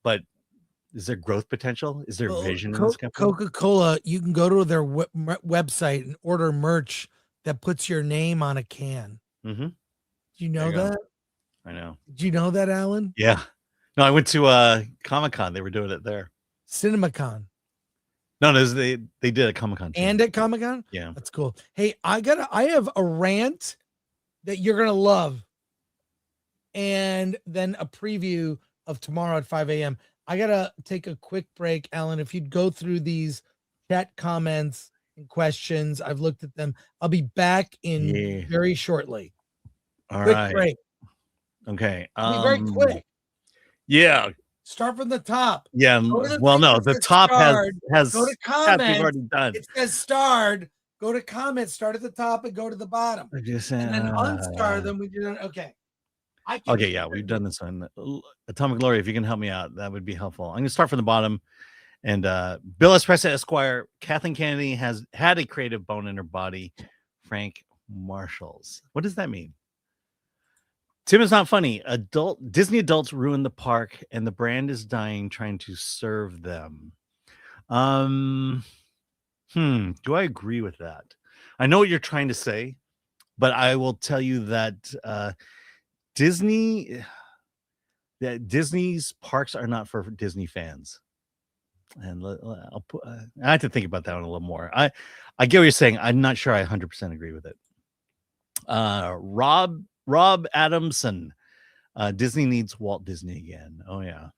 But is there growth potential? Is there Well, vision in this company? Coca-Cola, you can go to their website and order merch that puts your name on a can. Mm-hmm. Do you know There you go. that? I know. Did you know that, Alan? Yeah. No, I went to Comic-Con. They were doing it there. CinemaCon. No, they did a Comic-Con too. And at Comic-Con? Yeah. That's cool. Hey, I have a rant that you're gonna love. And then a preview of tomorrow at 5 a.m. I gotta take a quick break, Alan. If you'd go through these chat comments and questions, I've looked at them. I'll be back in very shortly. All quick right. break. Okay. Be very quick. Yeah. Start from the top. Yeah. The Well, thing no, that the says top starred, has go to we've comments. already done. It says starred. Go to comments. Start at the top and go to the bottom. I just And then unstar them. We do okay. Okay, yeah, we've done this on Atomic Glory. If you can help me out, that would be helpful. I'm going to start from the bottom. And Bill Espressa Esquire, Kathleen Kennedy has had a creative bone in her body. Frank Marshall's. What does that mean? Tim is not funny. Disney adults ruin the park, and the brand is dying trying to serve them. Do I agree with that? I know what you're trying to say, but I will tell you that Disney's parks are not for Disney fans. And I have to think about that one a little more. I get what you're saying. I'm not sure I 100% agree with it. Rob Adamson, Disney needs Walt Disney again. Oh yeah,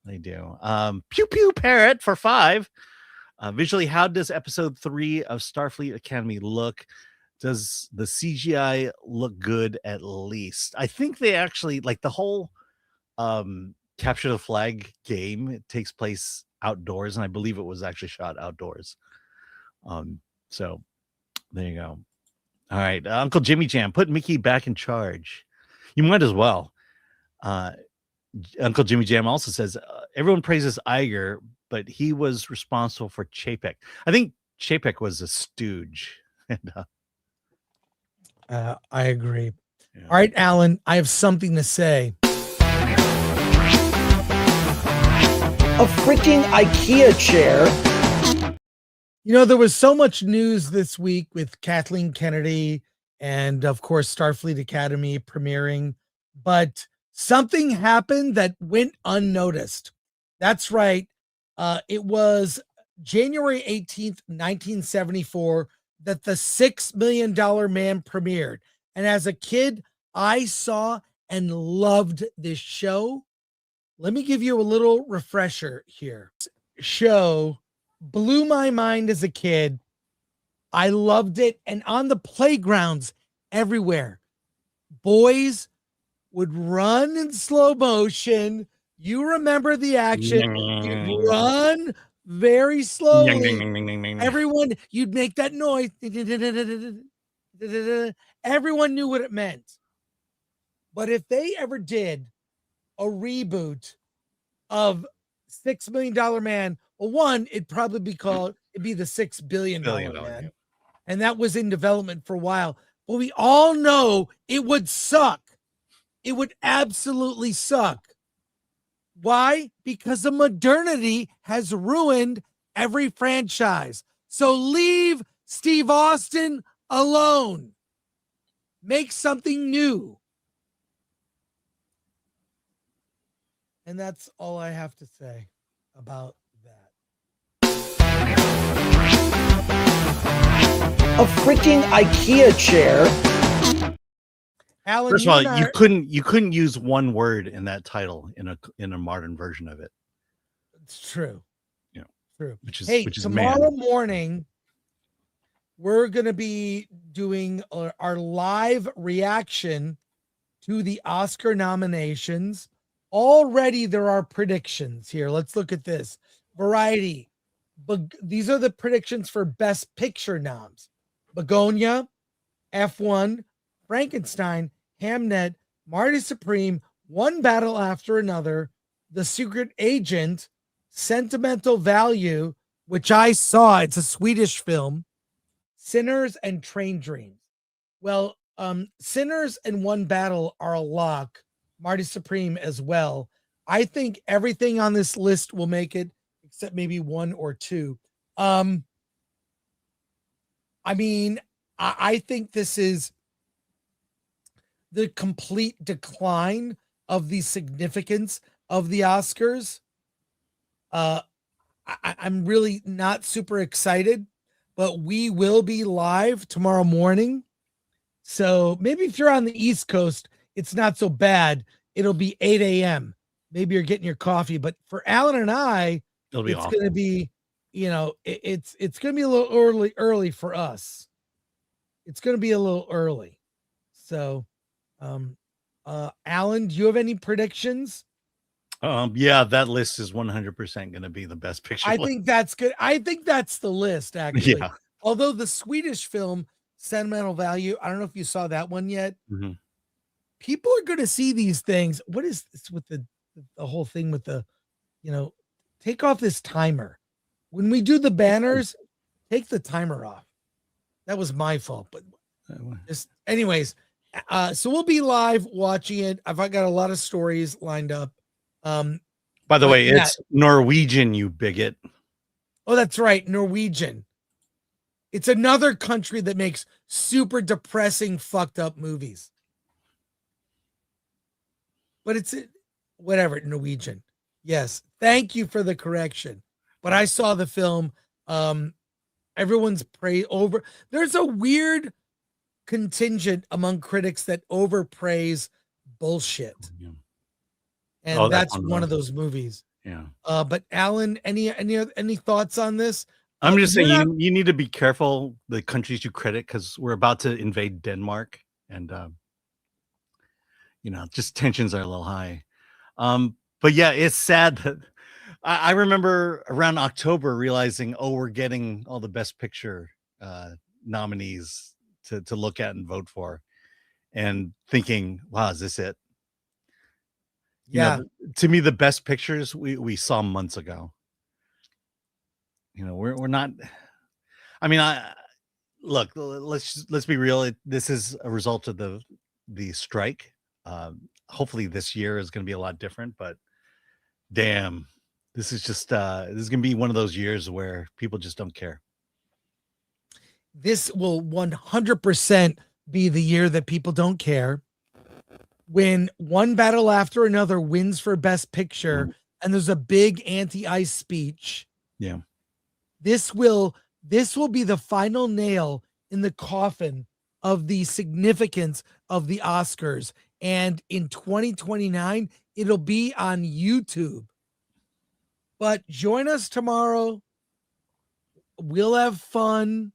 they do. Pew Pew Parrot for 5. Visually, how does episode 3 of Starfleet Academy look? Does the CGI look good at least? I think they actually like the whole capture the flag game. It takes place outdoors, and I believe it was actually shot outdoors. So there you go. All right, Uncle Jimmy Jam, put Mickey back in charge. You might as well. Uncle Jimmy Jam also says everyone praises Iger, but he was responsible for Chapek. I think Chapek was a stooge. And, I agree. Yeah. All right, Alan, I have something to say. A freaking IKEA chair. You know, there was so much news this week with Kathleen Kennedy and, of course, Starfleet Academy premiering, but something happened that went unnoticed. That's right. It was January 18th, 1974, that the $6 Million Man premiered. And as a kid, I saw and loved this show. Let me give you a little refresher here. Show blew my mind as a kid. I loved it. And on the playgrounds everywhere, boys would run in slow motion. You remember the action. You'd run very slowly. Everyone, you'd make that noise. Everyone knew what it meant. But if they ever did a reboot of $6 Million Man, well, one, it'd probably be called, it'd be the $6 billion Man. And that was in development for a while. But we all know it would suck. It would absolutely suck. Why? Because the modernity has ruined every franchise. So leave Steve Austin alone. Make something new. And that's all I have to say about that. A freaking IKEA chair. Alan, first of all, you couldn't use one word in that title in a modern version of it. It's true. Yeah, true. Which is tomorrow morning we're gonna be doing our live reaction to the Oscar nominations. Already there are predictions here. Let's look at this. Variety. But these are the predictions for Best Picture noms. Begonia, F1, Frankenstein, Hamnet, Marty Supreme, One Battle After Another, The Secret Agent, Sentimental Value, which I saw. It's a Swedish film. Sinners and Train Dreams. Well, Sinners and One Battle are a lock. Marty Supreme as well. I think everything on this list will make it, except maybe one or two. I mean, I think this is the complete decline of the significance of the Oscars. I'm really not super excited, but we will be live tomorrow morning. So maybe if you're on the East Coast, it's not so bad. It'll be 8 a.m. Maybe you're getting your coffee, but for Alan and I, It'll be it's awful. going to be, it's going to be a little early for us. It's going to be a little early. So, Alan, do you have any predictions? Yeah, that list is 100% going to be the best picture. I list. think that's good. I think that's the list, actually. Yeah. Although the Swedish film, Sentimental Value, I don't know if you saw that one yet. Mhm. People are going to see these things. What is this with the whole thing with the, take off this timer. When we do the banners, take the timer off. That was my fault, but just anyways. So we'll be live watching it. I've got a lot of stories lined up. By the way, it's Norwegian, you bigot. Oh, that's right. Norwegian. It's another country that makes super depressing, fucked up movies. But it's whatever, Norwegian. Yes. Thank you for the correction. But I saw the film. Everyone's over. There's a weird contingent among critics that overpraise bullshit. Yeah. And that's one of those movies. Yeah. But Alan, any thoughts on this? I'm just saying you need to be careful the countries you credit, because we're about to invade Denmark, and just tensions are a little high. But yeah, it's sad that I remember around October realizing, we're getting all the Best Picture nominees to look at and vote for, and thinking, wow, is this it? Yeah. To me, the best pictures we saw months ago. We're not. I mean, look. Let's be real. This is a result of the strike. Hopefully, this year is going to be a lot different. But damn, this is just this is going to be one of those years where people just don't care. This will 100% be the year that people don't care. When one battle after another wins for Best Picture, and there's a big anti-ICE speech. Yeah. This will be the final nail in the coffin of the significance of the Oscars. And in 2029, it'll be on YouTube. But join us tomorrow. We'll have fun.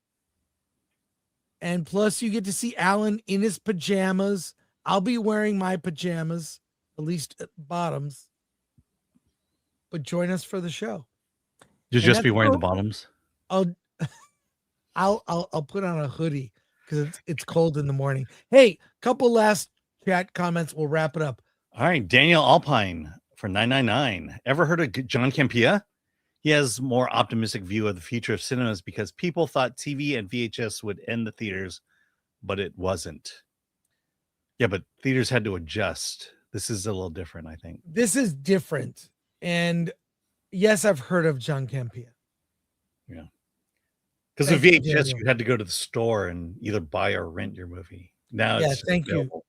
And plus, you get to see Alan in his pajamas. I'll be wearing my pajamas, at least bottoms. But join us for the show. You'll just be wearing the bottoms. I'll put on a hoodie because it's cold in the morning. Hey, couple last chat comments. We'll wrap it up. All right, Daniel Alpine for 999. Ever heard of John Campea? He has more optimistic view of the future of cinemas because people thought TV and VHS would end the theaters, but it wasn't. Yeah, but theaters had to adjust. This is a little different, I think. This is different. And yes, I've heard of John Campea. Yeah. Because with VHS, you had to go to the store and either buy or rent your movie. Now it's thank available.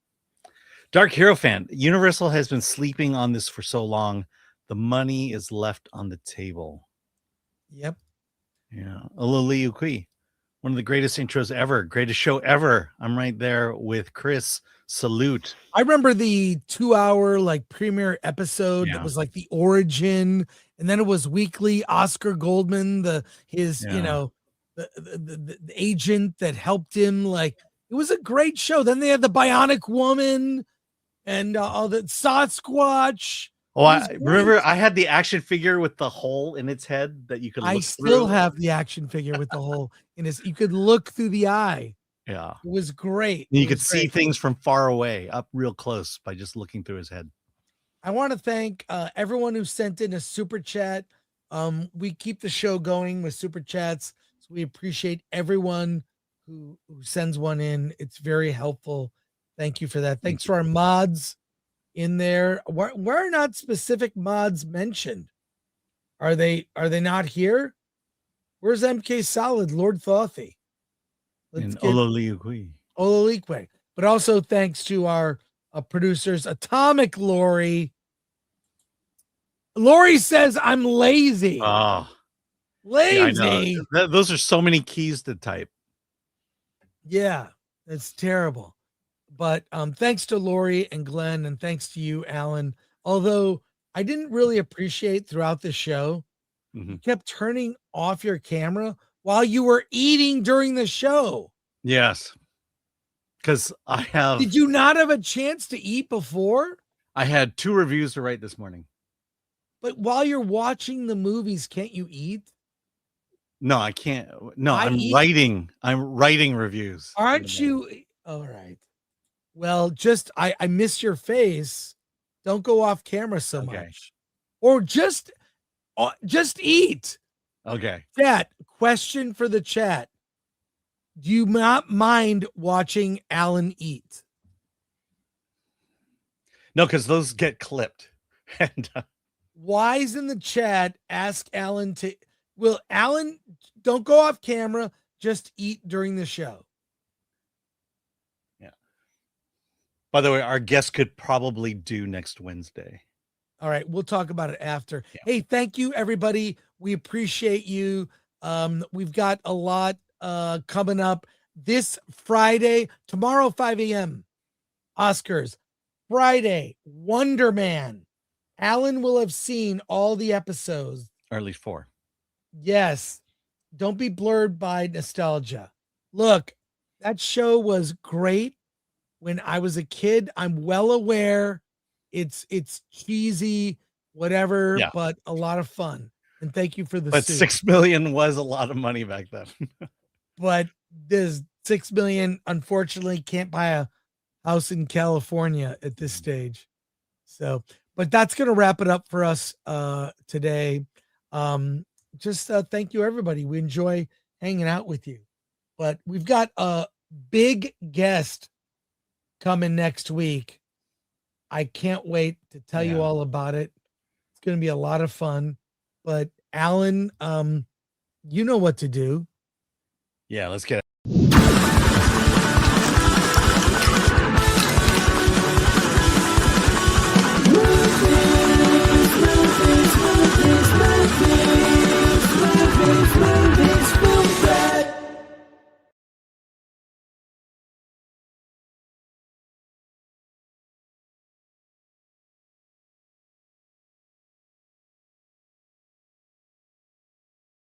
Dark Hero fan. Universal has been sleeping on this for so long. The money is left on the table. Yep. Yeah. Ololi Ukui. One of the greatest intros ever. Greatest show ever. I'm right there with Chris. Salute. I remember the 2-hour premiere episode that was like the origin, and then it was weekly. Oscar Goldman, the agent that helped him. It was a great show. Then they had the Bionic Woman and all the Sasquatch. Oh, I remember I had the action figure with the hole in its head that you could look through. I still have the action figure with the hole in his. You could look through the eye. Yeah. It was great. And you could see things from far away, up real close by just looking through his head. I want to thank everyone who sent in a super chat. We keep the show going with super chats. So we appreciate everyone who sends one in. It's very helpful. Thank you for that. Thanks to our mods in there. Why are not specific mods mentioned? Are they not here? Where's MK Solid, Lord Thothy? And Ololiukui. Ololiukwe. But also thanks to our producers, Atomic Lori. Lori says I'm lazy. Oh, Lazy. yeah, I know. Those are so many keys to type. Yeah, it's terrible. But thanks to Lori and Glenn, and thanks to you, Alan. Although I didn't really appreciate throughout the show, you kept turning off your camera while you were eating during the show. Yes. Because I have. Did you not have a chance to eat before? I had 2 reviews to write this morning. But while you're watching the movies, can't you eat? No, I can't. No, I'm writing reviews. Aren't you? All right. Well, just I miss your face. Don't go off camera so much. Or just eat. Okay. Chat, question for the chat. Do you not mind watching Alan eat? No, because those get clipped. And Wise in the chat, ask Alan to. Will Alan, don't go off camera, just eat during the show. Yeah. By the way, our guest could probably do next Wednesday. All right, we'll talk about it after. Yeah. Hey, thank you, everybody. We appreciate you. We've got a lot coming up this Friday, tomorrow, 5 a.m. Oscars. Friday, Wonder Man. Alan will have seen all the episodes. Or at least 4. Yes. Don't be blurred by nostalgia. Look, that show was great when I was a kid. I'm well aware it's cheesy, whatever, but a lot of fun. And thank you for the But suit. 6 million was a lot of money back then. But there's 6 million, unfortunately, can't buy a house in California at this stage. So, but that's going to wrap it up for us today. Just thank you, everybody. We enjoy hanging out with you. But we've got a big guest coming next week. I can't wait to tell you all about it. It's going to be a lot of fun. But Alan, you know what to do. Yeah, let's get it.